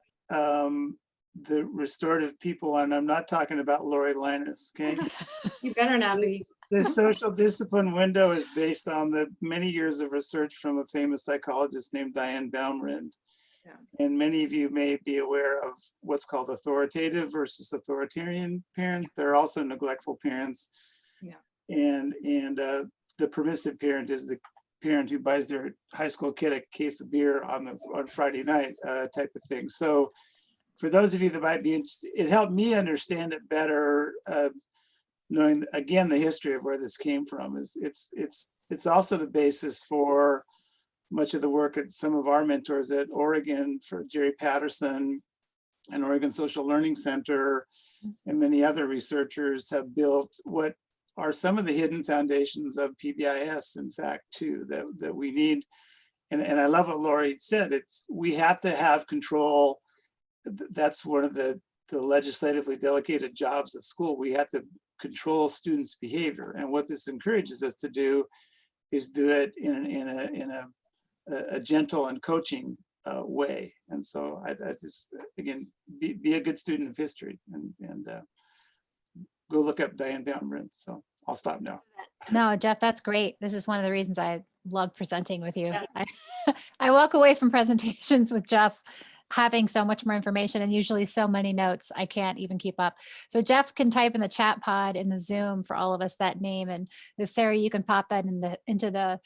the restorative people, and I'm not talking about Lori Linus, okay? You better not be. This social discipline window is based on the many years of research from a famous psychologist named Diane Baumrind. Yeah. And many of you may be aware of what's called authoritative versus authoritarian parents. They're also neglectful parents. Yeah. And the permissive parent is the parent who buys their high school kid a case of beer on Friday night type of thing. So for those of you that might be interested, it helped me understand it better, knowing again the history of where this came from. It's also the basis for much of the work at some of our mentors at Oregon, for Jerry Patterson and Oregon Social Learning Center, and many other researchers have built what are some of the hidden foundations of PBIS, in fact, too, that we need. And I love what Lori said, we have to have control. That's one of the legislatively delegated jobs of school. We have to control students' behavior. And what this encourages us to do is do it in a gentle and coaching way. And so I just, again, be a good student of history and go look up Diane Baumrind. So I'll stop now. No, Jeff, that's great. This is one of the reasons I love presenting with you. Yeah. I walk away from presentations with Jeff having so much more information and usually so many notes, I can't even keep up. So Jeff can type in the chat pod in the Zoom for all of us that name. And if Sarah, you can pop that into the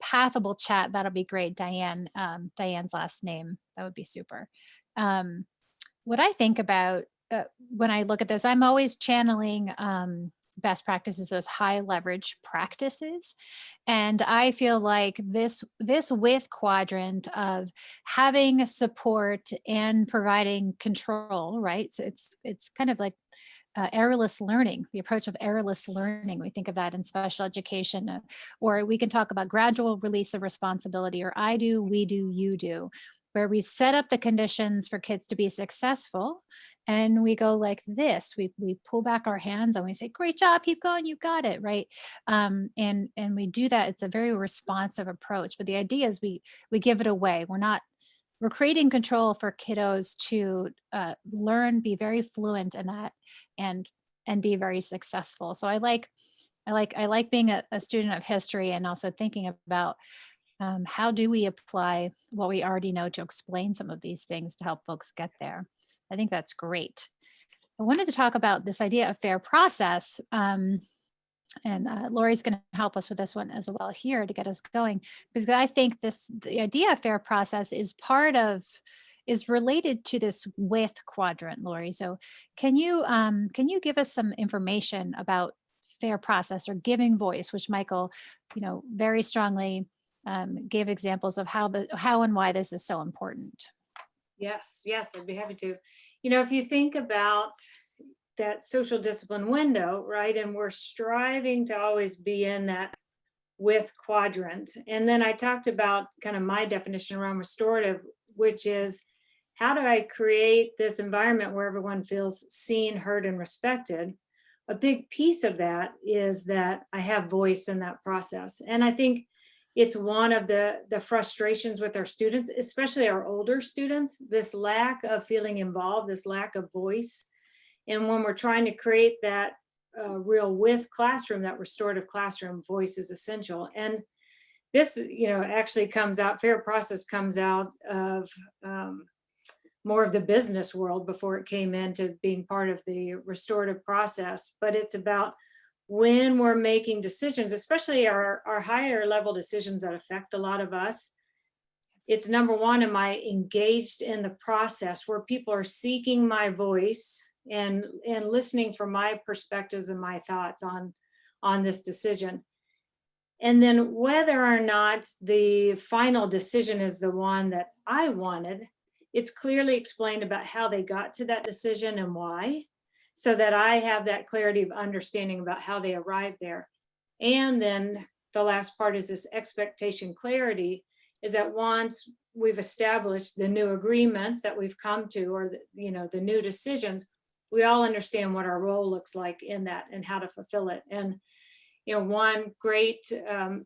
Pathable chat, that'll be great. Diane, Diane's last name, that would be super. What I think about when I look at this, I'm always channeling best practices, those high leverage practices. And I feel like this with quadrant of having support and providing control, right? So it's kind of like errorless learning, the approach of errorless learning. We think of that in special education, or we can talk about gradual release of responsibility, or I do, we do, you do, where we set up the conditions for kids to be successful. And we go like this, we pull back our hands and we say, great job, keep going, you got it, right? And we do that. It's a very responsive approach, but the idea is we give it away. We're creating control for kiddos to learn, be very fluent in that, and be very successful. So I like being a student of history and also thinking about how do we apply what we already know to explain some of these things to help folks get there. I think that's great. I wanted to talk about this idea of fair process. And Lori's going to help us with this one as well here to get us going, because I think the idea of fair process is related to this with quadrant, Lori. So can you give us some information about fair process or giving voice, which Michael, very strongly gave examples of how and why this is so important. Yes, I'd be happy to. If you think about that social discipline window, right? And we're striving to always be in that with quadrant. And then I talked about kind of my definition around restorative, which is how do I create this environment where everyone feels seen, heard, and respected? A big piece of that is that I have voice in that process. And I think it's one of the frustrations with our students, especially our older students, this lack of feeling involved, this lack of voice. And when we're trying to create that real with classroom, that restorative classroom, voice is essential. And this, actually comes out, fair process comes out of more of the business world before it came into being part of the restorative process. But it's about when we're making decisions, especially our higher level decisions that affect a lot of us, it's number one, am I engaged in the process where people are seeking my voice and listening for my perspectives and my thoughts on this decision. And then whether or not the final decision is the one that I wanted, it's clearly explained about how they got to that decision and why, so that I have that clarity of understanding about how they arrived there. And then the last part is this expectation clarity, is that once we've established the new agreements that we've come to, or the new decisions, we all understand what our role looks like in that and how to fulfill it. And one great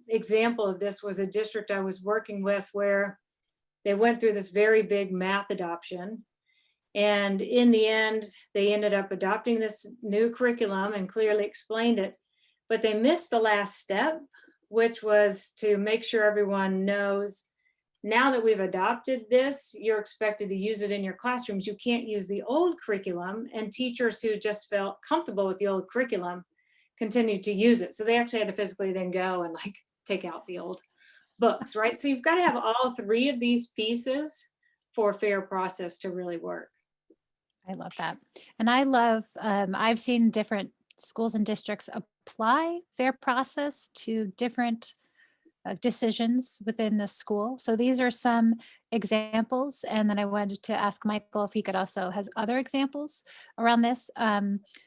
example of this was a district I was working with where they went through this very big math adoption. And in the end, they ended up adopting this new curriculum and clearly explained it, but they missed the last step, which was to make sure everyone knows, now that we've adopted this, you're expected to use it in your classrooms. You can't use the old curriculum, and teachers who just felt comfortable with the old curriculum continued to use it. So they actually had to physically then go and take out the old books, right? So you've got to have all three of these pieces for a fair process to really work. I love that. And I love, I've seen different schools and districts apply fair process to different decisions within the school. So these are some examples. And then I wanted to ask Michael if he could also has other examples around this.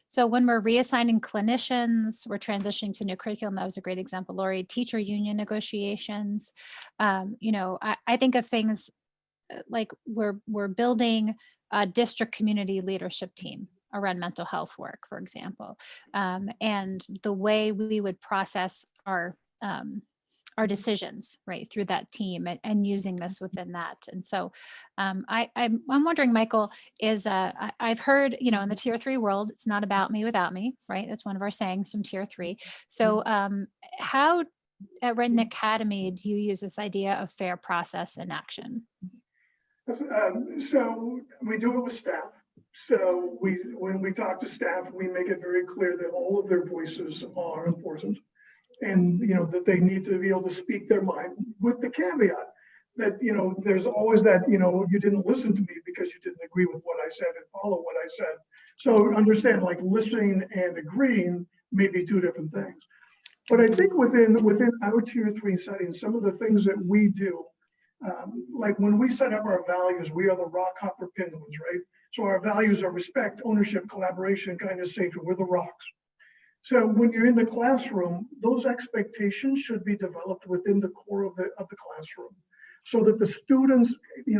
So when we're reassigning clinicians, we're transitioning to new curriculum. That was a great example, Lori. Teacher union negotiations. I think of things like we're building a district community leadership team around mental health work, for example. And the way we would process our our decisions, right, through that team, and using this within that. And so I'm wondering, Michael, I've heard, in the tier 3 world, it's not about me without me, right? That's one of our sayings from tier 3. So how at Renton Academy do you use this idea of fair process in action? So we do it with staff. So when we talk to staff, we make it very clear that all of their voices are important, and that they need to be able to speak their mind, with the caveat that there's always that you didn't listen to me because you didn't agree with what I said and follow what I said. So understand, like, listening and agreeing may be two different things. But I think within our tier 3 settings, some of the things that we do, like when we set up our values, we are the rock hopper penguins, right? So our values are respect, ownership, collaboration, kindness, safety. We're the rocks. So when you're in the classroom, those expectations should be developed within the core of the classroom, so that the students,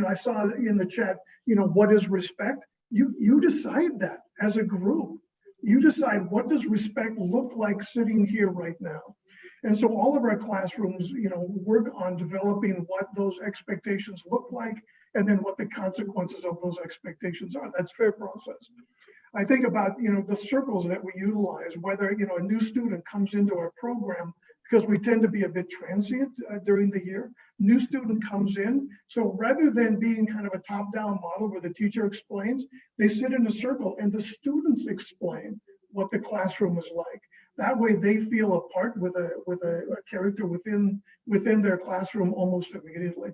I saw in the chat, what is respect? You decide that as a group. You decide, what does respect look like sitting here right now? And so all of our classrooms, work on developing what those expectations look like, and then what the consequences of those expectations are. That's fair process. I think about, the circles that we utilize, whether, a new student comes into our program, because we tend to be a bit transient during the year. New student comes in. So rather than being kind of a top-down model where the teacher explains, they sit in a circle and the students explain what the classroom is like. That way they feel a part with a character within their classroom almost immediately.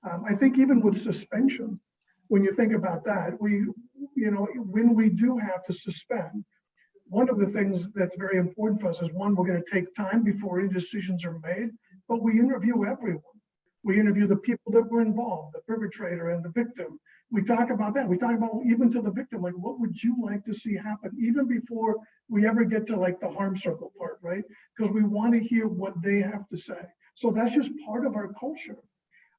I think even with suspension, when you think about that, when we do have to suspend, one of the things that's very important for us is, one, we're going to take time before any decisions are made, but we interview everyone. We interview the people that were involved, the perpetrator and the victim. We talk about that. We talk about, even to the victim, like, what would you like to see happen, even before we ever get to like the harm circle part, right? Because we want to hear what they have to say. So that's just part of our culture.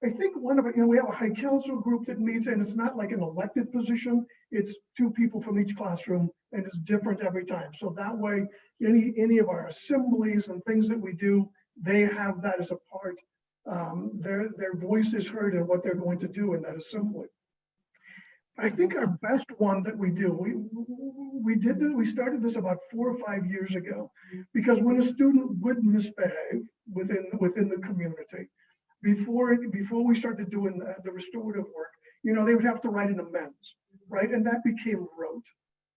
I think we have a high council group that meets, and it's not like an elected position. It's 2 people from each classroom, and it's different every time. So that way, any of our assemblies and things that we do, they have that as a part. Their voice is heard in what they're going to do in that assembly. I think our best one that we do, we started this about 4 or 5 years ago, because when a student would misbehave within the community, before we started doing the restorative work, they would have to write an amends, right? And that became rote.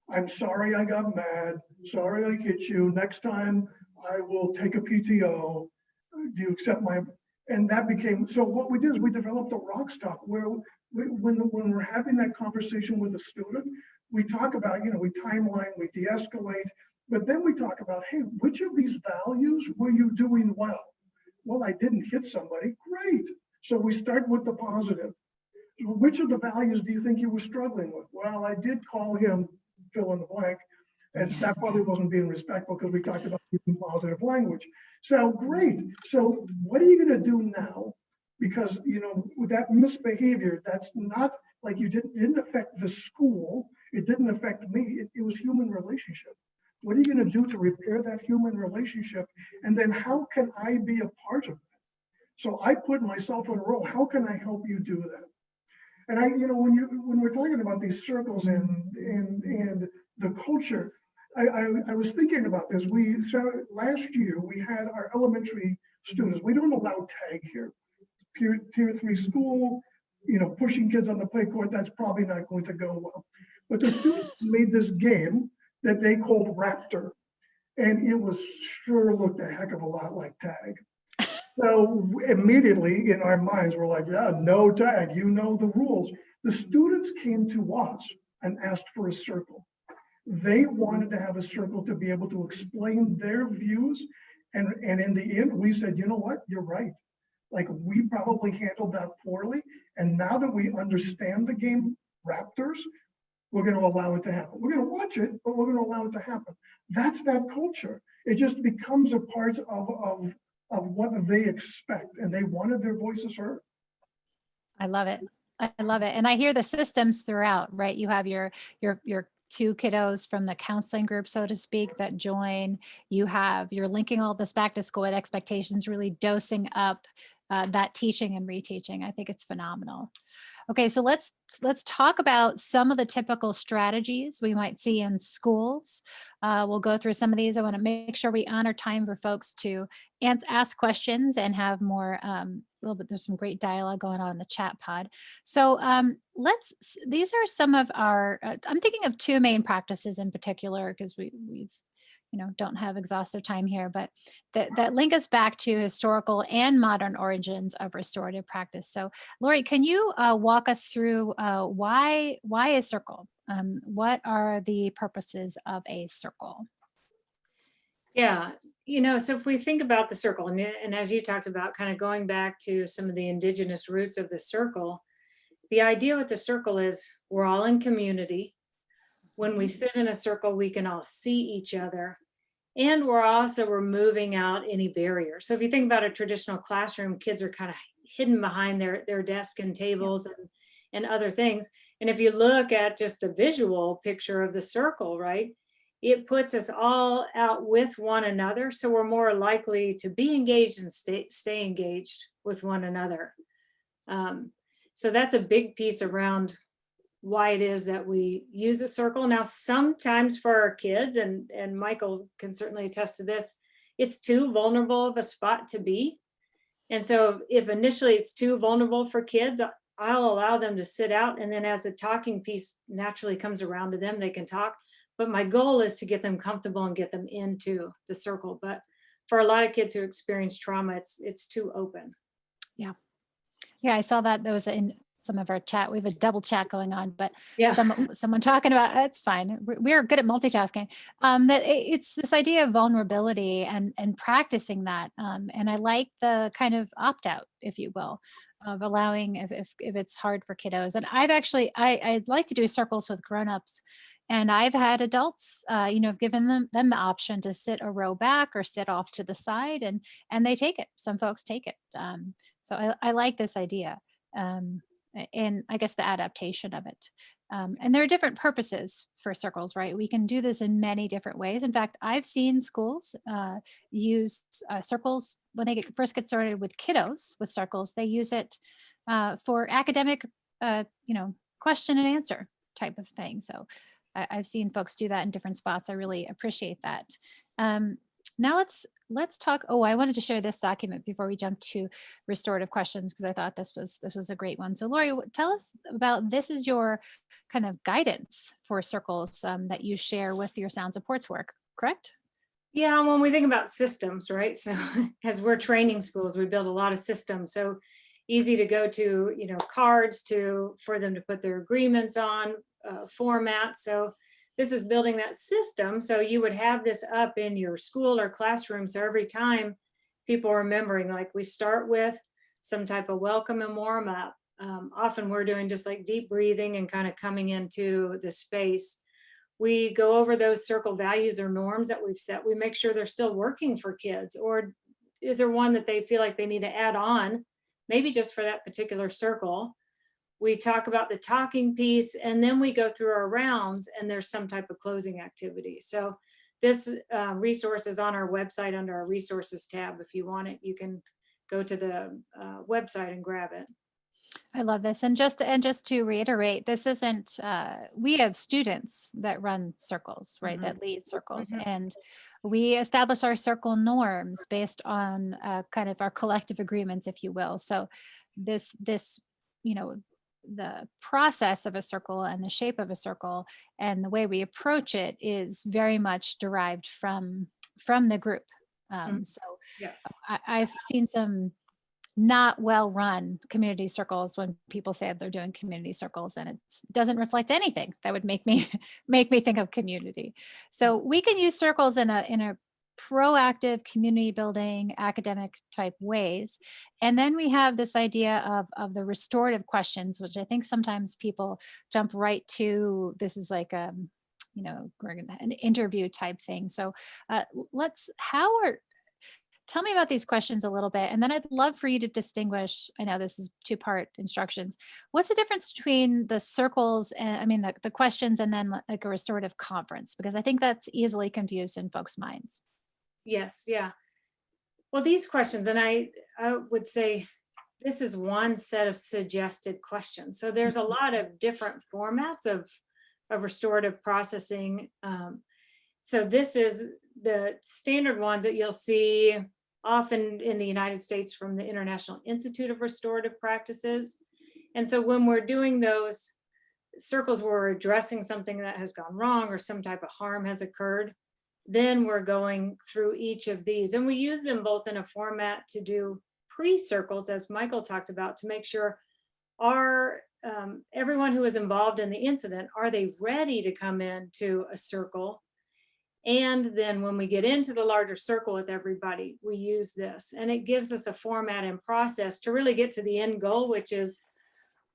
I'm sorry I got mad. Sorry I hit you. Next time I will take a PTO. Do you accept my? And that became, so what we did is we developed a rock stock where when we're having that conversation with a student, we talk about, we timeline, we de-escalate, but then we talk about, hey, which of these values were you doing well? Well, I didn't hit somebody. Great. So we start with the positive. Which of the values do you think you were struggling with? Well, I did call him fill in the blank, and that probably wasn't being respectful, because we talked about using positive language. So great. So what are you going to do now? Because, with that misbehavior, that's not like you didn't affect the school. It didn't affect me. It was human relationship. What are you going to do to repair that human relationship? And then how can I be a part of that? So I put myself in a role. How can I help you do that? And when we're talking about these circles and the culture, I was thinking about this. Last year we had our elementary students. We don't allow tag here. Tier 3 school, pushing kids on the play court, that's probably not going to go well. But the students made this game that they called Raptor, and it sure looked a heck of a lot like tag. So immediately in our minds, we're like, yeah, no tag, the rules. The students came to us and asked for a circle. They wanted to have a circle to be able to explain their views. And in the end, we said, you know what, you're right. Like, we probably handled that poorly. And now that we understand the game Raptors, we're going to allow it to happen. We're going to watch it, but we're going to allow it to happen. That's that culture. It just becomes a part of what they expect, and they wanted their voices heard. I love it. I love it. And I hear the systems throughout, right? You have your two kiddos from the counseling group, so to speak, that join. You're linking all this back to school at expectations, really dosing up that teaching and reteaching. I think it's phenomenal. Okay, so let's talk about some of the typical strategies we might see in schools. We'll go through some of these. I want to make sure we honor time for folks to ask questions and have more, there's some great dialogue going on in the chat pod. So these are some of our, I'm thinking of two main practices in particular, because we've don't have exhaustive time here, but that link us back to historical and modern origins of restorative practice. So Lori, can you walk us through why a circle? What are the purposes of a circle? Yeah, so if we think about the circle, and as you talked about, kind of going back to some of the indigenous roots of the circle, the idea with the circle is we're all in community. When we sit in a circle, we can all see each other. And we're also removing out any barriers. So if you think about a traditional classroom, kids are kind of hidden behind their desk and tables and other things. And if you look at just the visual picture of the circle, right, it puts us all out with one another. So we're more likely to be engaged and stay engaged with one another. So that's a big piece around why it is that we use a circle. Now, sometimes for our kids, and Michael can certainly attest to this, it's too vulnerable of a spot to be. And so if initially it's too vulnerable for kids, I'll allow them to sit out. And then as the talking piece naturally comes around to them, they can talk. But my goal is to get them comfortable and get them into the circle. But for a lot of kids who experience trauma, it's too open. Yeah. Yeah, I saw that. There was in some of our chat. We have a double chat going on, but Yeah. someone talking about, it's fine. We're good at multitasking. That it's this idea of vulnerability and practicing that. And I like the kind of opt out, if you will, of allowing if it's hard for kiddos. And I'd like to do circles with grownups. And I've had adults, given them the option to sit a row back or sit off to the side, and they take it. Some folks take it. So I like this idea. And I guess the adaptation of it. And there are different purposes for circles, right? We can do this in many different ways. In fact, I've seen schools use circles when they first get started with kiddos with circles. They use it for academic, question and answer type of thing. So I've seen folks do that in different spots. I really appreciate that. Now let's talk. Oh, I wanted to share this document before we jump to restorative questions, because I thought this was a great one. So Lori, tell us about, this is your kind of guidance for circles that you share with your Sound Supports work, correct? Yeah, when we think about systems, right? So as we're training schools, we build a lot of systems. So easy to go to, cards for them to put their agreements on, formats. So this is building that system. So you would have this up in your school or classroom. So every time people are remembering, like, we start with some type of welcome and warm up. Often we're doing just like deep breathing and kind of coming into the space. We go over those circle values or norms that we've set. We make sure they're still working for kids, or is there one that they feel like they need to add on, maybe just for that particular circle. We talk about the talking piece, and then we go through our rounds, and there's some type of closing activity. So this resource is on our website under our resources tab. If you want it, you can go to the website and grab it. I love this. And just to reiterate, this isn't, we have students that run circles, right? That lead circles. And we establish our circle norms based on kind of our collective agreements, if you will. So this, the process of a circle and the shape of a circle and the way we approach it is very much derived from the group. So Yes. I've seen some not well run community circles when people say they're doing community circles, and it doesn't reflect anything that would make me think of community. So we can use circles in a proactive community building academic type ways. And then we have this idea of the restorative questions, which I think sometimes people jump right to. This is like we're gonna an interview type thing. So tell me about these questions a little bit, and then I'd love for you to distinguish. I know this is two-part instructions. What's the difference between the circles and, I mean, the questions and then like a restorative conference? Because I think that's easily confused in folks' minds. Yes, yeah. Well, these questions, and I would say this is one set of suggested questions. So there's a lot of different formats of restorative processing. So this is the standard ones that you'll see often in the United States from the International Institute of Restorative Practices. And so when we're doing those circles where we're addressing something that has gone wrong or some type of harm has occurred, then we're going through each of these. And we use them both in a format to do pre-circles, as Michael talked about, to make sure our everyone who is involved in the incident, are they ready to come into a circle? And then when we get into the larger circle with everybody, we use this. And it gives us a format and process to really get to the end goal, which is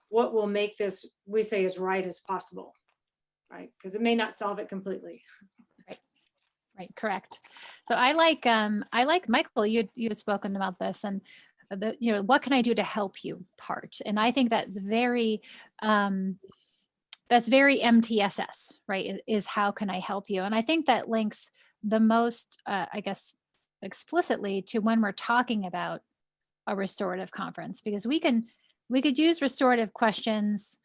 what will make this, we say, as right as possible, right? Because it may not solve it completely. Right, correct. So I like Michael, you had spoken about this, and the, you know, what can I do to help you part? And I think that's very MTSS, right? Is how can I help you? And I think that links the most, I guess, explicitly to when we're talking about a restorative conference, because we could use restorative questions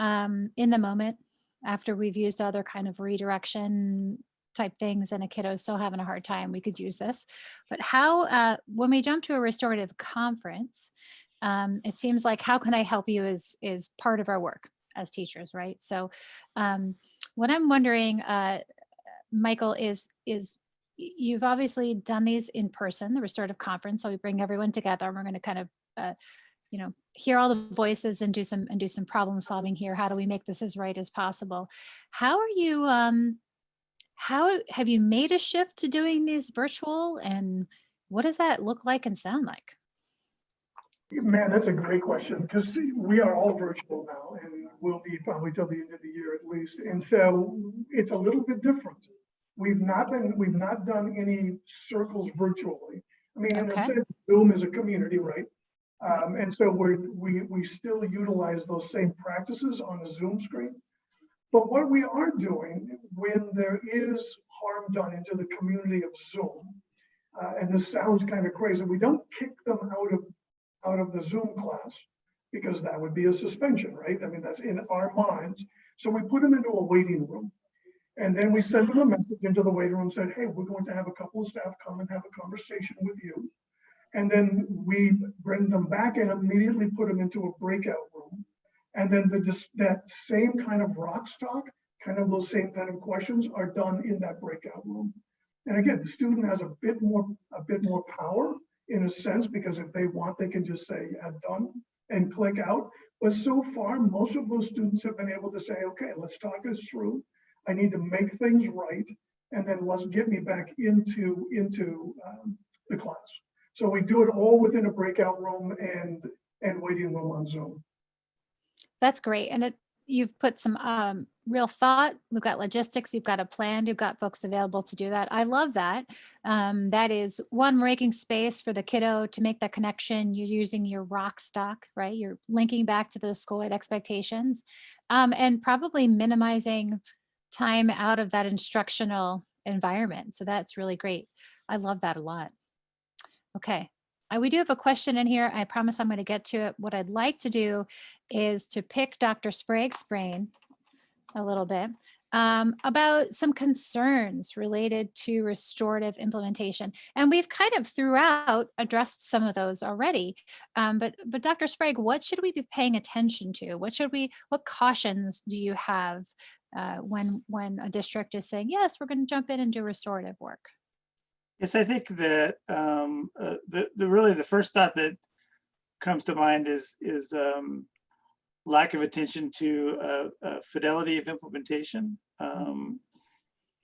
in the moment after we've used other kind of redirection type things and a kiddo is still having a hard time. We could use this. But how, when we jump to a restorative conference, it seems like how can I help you is part of our work as teachers, right? So what I'm wondering, Michael, is you've obviously done these in person, the restorative conference. So we bring everyone together and we're going to kind of, hear all the voices and do some problem solving here. How do we make this as right as possible? How are you, how have you made a shift to doing these virtual, and what does that look like and sound like? Man, that's a great question, because we are all virtual now and will be probably till the end of the year at least. And so it's a little bit different. We've not done any circles virtually. I mean, in a sense, Zoom is a community, right? And so we still utilize those same practices on a Zoom screen. But what we are doing when there is harm done into the community of Zoom, and this sounds kind of crazy, we don't kick them out of the Zoom class, because that would be a suspension, right? I mean, that's in our minds. So we put them into a waiting room, and then we send them a message into the waiting room, said, hey, we're going to have a couple of staff come and have a conversation with you. And then we bring them back and immediately put them into a breakout room. And then that same kind of rock stock, kind of those same kind of questions are done in that breakout room. And again, the student has a bit more power in a sense, because if they want, they can just say, yeah, done, and click out. But so far, most of those students have been able to say, okay, let's talk this through. I need to make things right. And then let's get me back into the class. So we do it all within a breakout room and waiting room on Zoom. That's great. And you've put some real thought. We've got logistics. You've got a plan. You've got folks available to do that. I love that. That is one, making space for the kiddo to make that connection. You're using your rock stock, right? You're linking back to those school-wide expectations, and probably minimizing time out of that instructional environment. So that's really great. I love that a lot. Okay. We do have a question in here. I promise I'm going to get to it. What I'd like to do is to pick Dr. Sprague's brain a little bit about some concerns related to restorative implementation. And we've kind of throughout addressed some of those already. But Dr. Sprague, what should we be paying attention to? What cautions do you have when a district is saying, yes, we're going to jump in and do restorative work? Yes, I think that really the first thought that comes to mind is lack of attention to fidelity of implementation.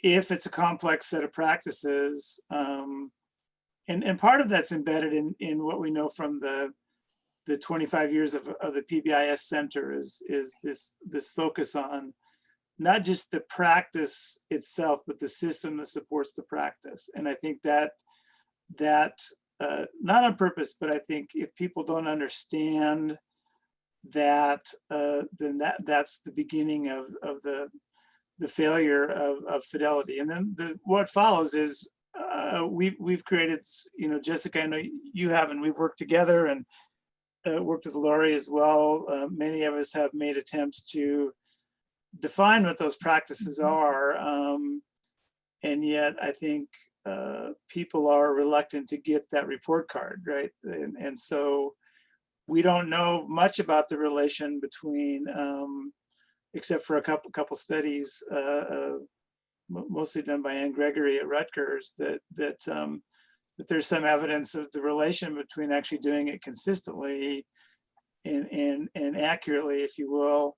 If it's a complex set of practices, and part of that's embedded in what we know from the 25 years of the PBIS Center is this focus on not just the practice itself, but the system that supports the practice. And I think that that not on purpose, but I think if people don't understand that, then that's the beginning of the failure of fidelity. And then what follows is we've created, you know, Jessica, I know you have, and we've worked together and worked with Lori as well. Many of us have made attempts to define what those practices are. And yet I think people are reluctant to get that report card, right? And so we don't know much about the relation between, except for a couple studies, mostly done by Ann Gregory at Rutgers, that there's some evidence of the relation between actually doing it consistently and accurately, if you will,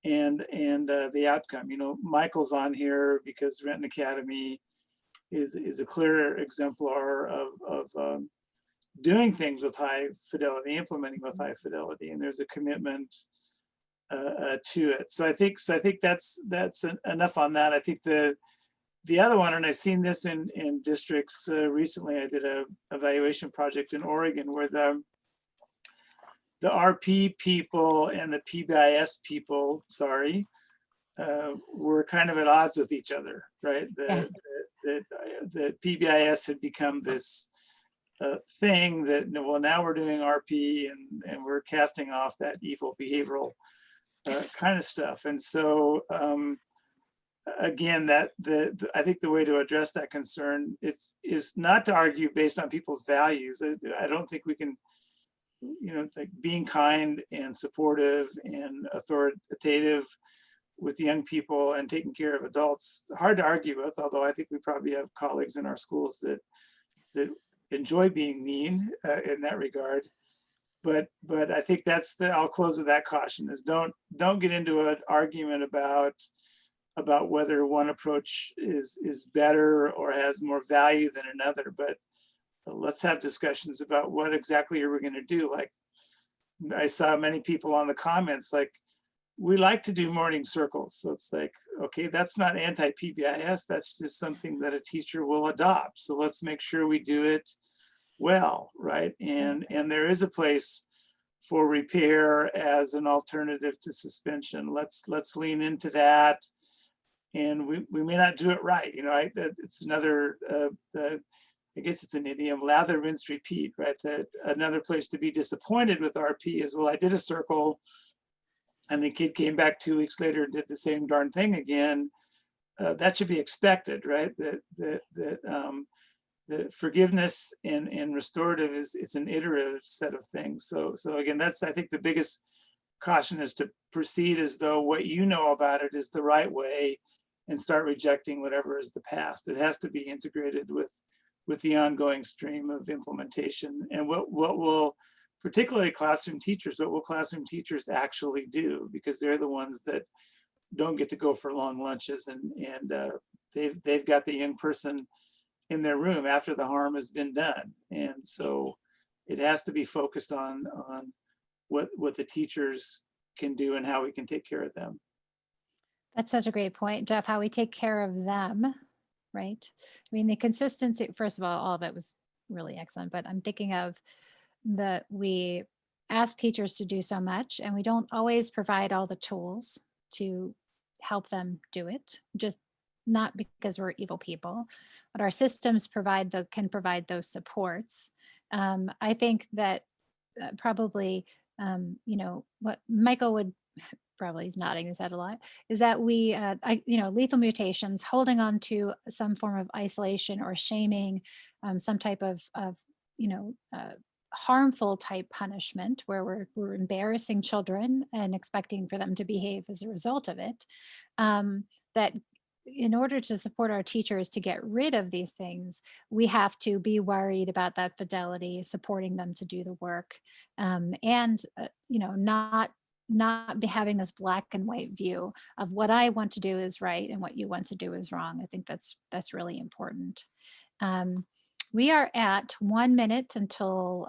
and the outcome. You know, Michael's on here because Renton Academy is a clear exemplar of doing things with high fidelity, implementing with high fidelity, and there's a commitment to it. So I think that's enough on that. I think the other one, and I've seen this in districts recently. I did a evaluation project in Oregon where the RP people and the PBIS people, were kind of at odds with each other, right? The PBIS had become this thing that, well, now we're doing RP and we're casting off that evil behavioral kind of stuff. And so again, I think the way to address that concern is not to argue based on people's values. I don't think we can, you know, like being kind and supportive and authoritative with young people and taking care of adults, hard to argue with, although I think we probably have colleagues in our schools that enjoy being mean in that regard. But I think I'll close with that caution, is don't get into an argument about whether one approach is better or has more value than another, but let's have discussions about what exactly are we going to do. Like I saw many people on the comments, like, we like to do morning circles. So it's like, okay, that's not anti-PBIS. That's just something that a teacher will adopt. So let's make sure we do it well, right? And there is a place for repair as an alternative to suspension. Let's lean into that. And we may not do it right. You know, it's another, I guess it's an idiom, lather, rinse, repeat, right? That another place to be disappointed with RP is, well, I did a circle and the kid came back 2 weeks later and did the same darn thing again. That should be expected, right? The forgiveness and restorative it's an iterative set of things. So again, that's, I think, the biggest caution is to proceed as though what you know about it is the right way and start rejecting whatever is the past. It has to be integrated with the ongoing stream of implementation. And what will, particularly classroom teachers, what will classroom teachers actually do? Because they're the ones that don't get to go for long lunches and they've got the young person in their room after the harm has been done. And so it has to be focused on what the teachers can do and how we can take care of them. That's such a great point, Jeff, how we take care of them, right? I mean, the consistency, first of all of it was really excellent, but I'm thinking of that we ask teachers to do so much and we don't always provide all the tools to help them do it, just not because we're evil people, but our systems can provide those supports. I think that probably, you know, what Michael would probably, he's nodding his head a lot, is that we, you know, lethal mutations, holding on to some form of isolation or shaming, some type of you know, harmful type punishment where we're embarrassing children and expecting for them to behave as a result of it, that in order to support our teachers to get rid of these things, we have to be worried about that fidelity, supporting them to do the work, and you know, not be having this black and white view of what I want to do is right and what you want to do is wrong. I think that's really important. We are at 1 minute until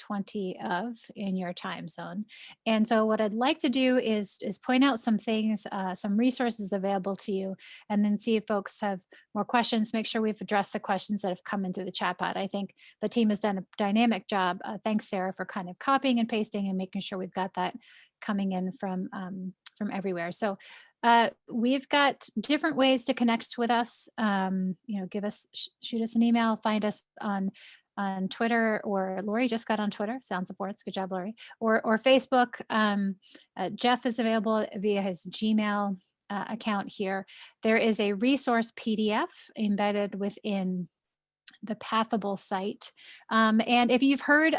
20 of in your time zone. And so what I'd like to do is point out some things, some resources available to you, and then see if folks have more questions, make sure we've addressed the questions that have come in through the chat pod. I think the team has done a dynamic job. Thanks, Sarah, for kind of copying and pasting and making sure we've got that coming in from everywhere. So we've got different ways to connect with us. Shoot us an email, find us on Twitter, or Lori just got on Twitter, Sounds of Words, good job, Lori, or Facebook. Jeff is available via his Gmail account here. There is a resource PDF embedded within the Pathable site. And if you've heard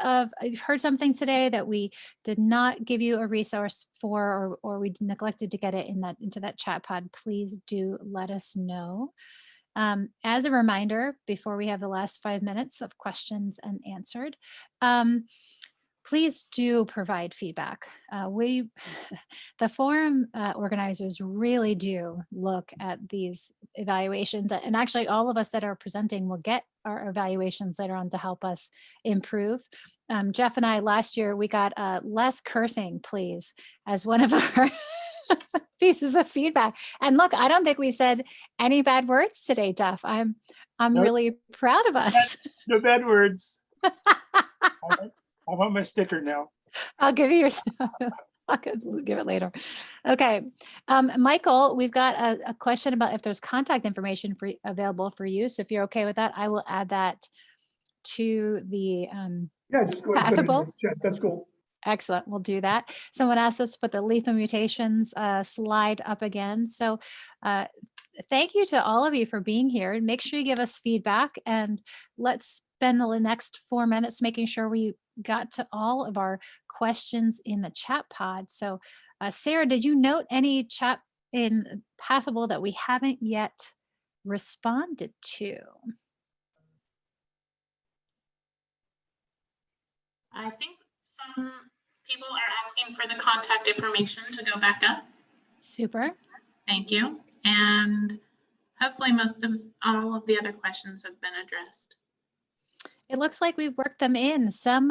something today that we did not give you a resource for, or we neglected to get it into that chat pod, please do let us know. As a reminder, before we have the last 5 minutes of questions and answered, please do provide feedback. The forum organizers really do look at these evaluations, and actually all of us that are presenting will get our evaluations later on to help us improve. Jeff and I last year, we got less cursing, please, as one of our pieces of feedback. And look, I don't think we said any bad words today, Jeff. I'm Nope. really proud of us. No bad words. I want my sticker now. I'll give you your, I'll give it later. Okay. Michael, we've got a question about if there's contact information available for you. So if you're okay with that, I will add that to the Yeah, just go ahead and put it in Pathable. the chat. That's cool. Excellent. We'll do that. Someone asked us to put the lethal mutations slide up again. So thank you to all of you for being here. Make sure you give us feedback, and let's spend the next 4 minutes making sure we got to all of our questions in the chat pod. So Sarah, did you note any chat in Pathable that we haven't yet responded to? I think some people are asking for the contact information to go back up. Super. Thank you. And hopefully all of the other questions have been addressed. It looks like we've worked them in. Some,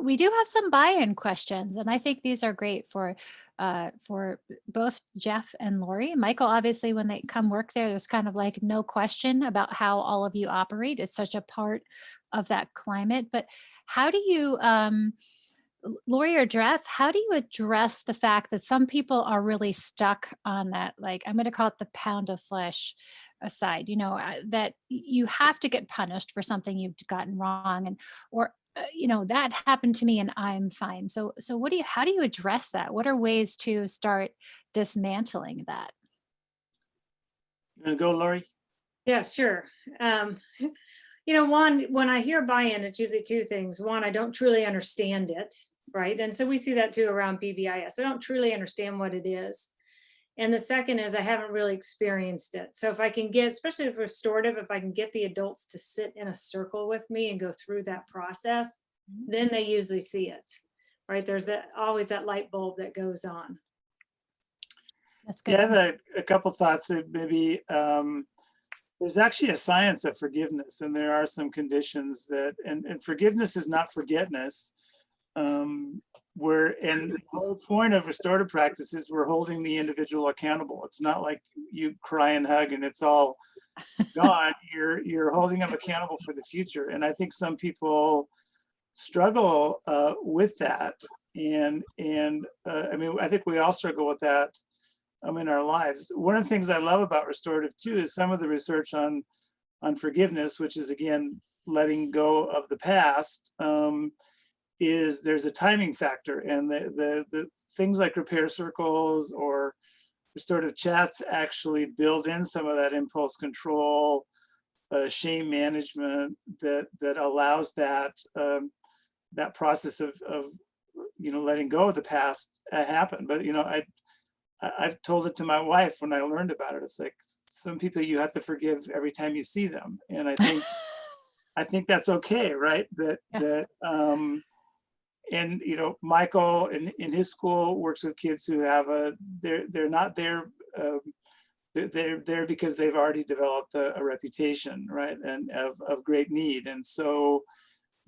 we do have some buy-in questions, and I think these are great for both Jeff and Lori. Michael, obviously, when they come work there, there's kind of like no question about how all of you operate. It's such a part of that climate. But how do you, Lori or Jeff, how do you address the fact that some people are really stuck on that, like, I'm going to call it the pound of flesh aside, that you have to get punished for something you've gotten wrong, and or that happened to me and I'm fine. So how do you address that? What are ways to start dismantling that? You gonna go, Lori? Yeah, sure. One, when I hear buy-in, it's usually two things. One, I don't truly understand it, right? And so we see that too around PBIS. I don't truly understand what it is. And the second is I haven't really experienced it. So if I can get, especially if restorative, if I can get the adults to sit in a circle with me and go through that process, then they usually see it, right? There's always that light bulb that goes on. That's good. Yeah, I have a couple thoughts that maybe there's actually a science of forgiveness, and there are some conditions that, and forgiveness is not forgetness. And the whole point of restorative practices, we're holding the individual accountable. It's not like you cry and hug and it's all gone. You're holding them accountable for the future. And I think some people struggle with that. And I think we all struggle with that in our lives. One of the things I love about restorative too is some of the research on forgiveness, which is again letting go of the past. Is there's a timing factor, and the things like repair circles or restorative chats actually build in some of that impulse control, shame management that allows that process of letting go of the past happen. But I've told it to my wife when I learned about it. It's like some people you have to forgive every time you see them, and I think that's okay, right? And Michael in his school works with kids who have they're not there, they're there because they've already developed a reputation, right, and of great need. And so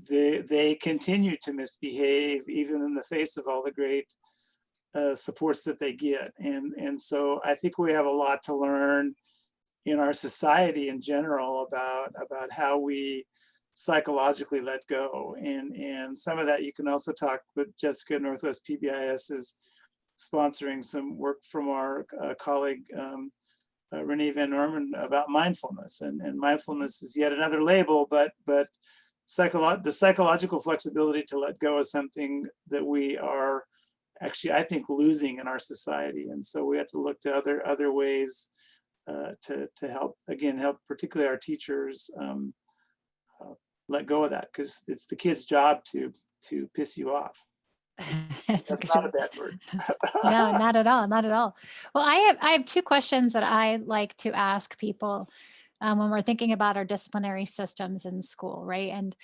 they continue to misbehave even in the face of all the great supports that they get. And so I think we have a lot to learn in our society in general about how we psychologically let go. And some of that you can also talk with Jessica. Northwest PBIS is sponsoring some work from our colleague Renee Van Norman about mindfulness. And mindfulness is yet another label, but the psychological flexibility to let go is something that we are actually, I think, losing in our society. And so we have to look to other ways to help particularly our teachers let go of that, because it's the kid's job to piss you off. That's not a bad word. No, not at all. Not at all. Well, I have two questions that I like to ask people when we're thinking about our disciplinary systems in school, right? And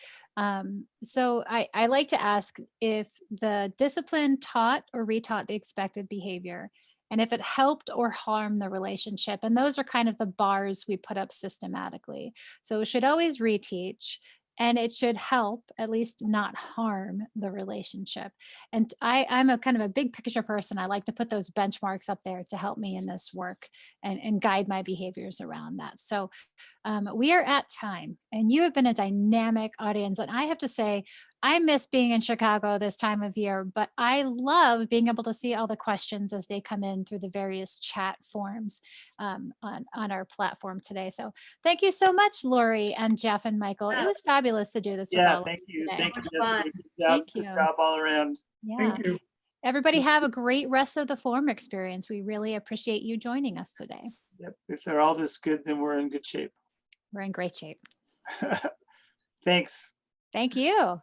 so I like to ask if the discipline taught or retaught the expected behavior, and if it helped or harmed the relationship. And those are kind of the bars we put up systematically. So it should always reteach, and it should help, at least not harm the relationship. And I'm a kind of a big picture person. I like to put those benchmarks up there to help me in this work and guide my behaviors around that. So we are at time, and you have been a dynamic audience. And I have to say, I miss being in Chicago this time of year, but I love being able to see all the questions as they come in through the various chat forms on our platform today. So thank you so much, Lori and Jeff and Michael. It was fabulous to do this with all of Thank you you. today. Thank you, Fun. Jessica. Good job. Thank Good you. job all around. Yeah. Thank you. Everybody have a great rest of the forum experience. We really appreciate you joining us today. Yep. If they're all this good, then we're in good shape. We're in great shape. Thanks. Thank you.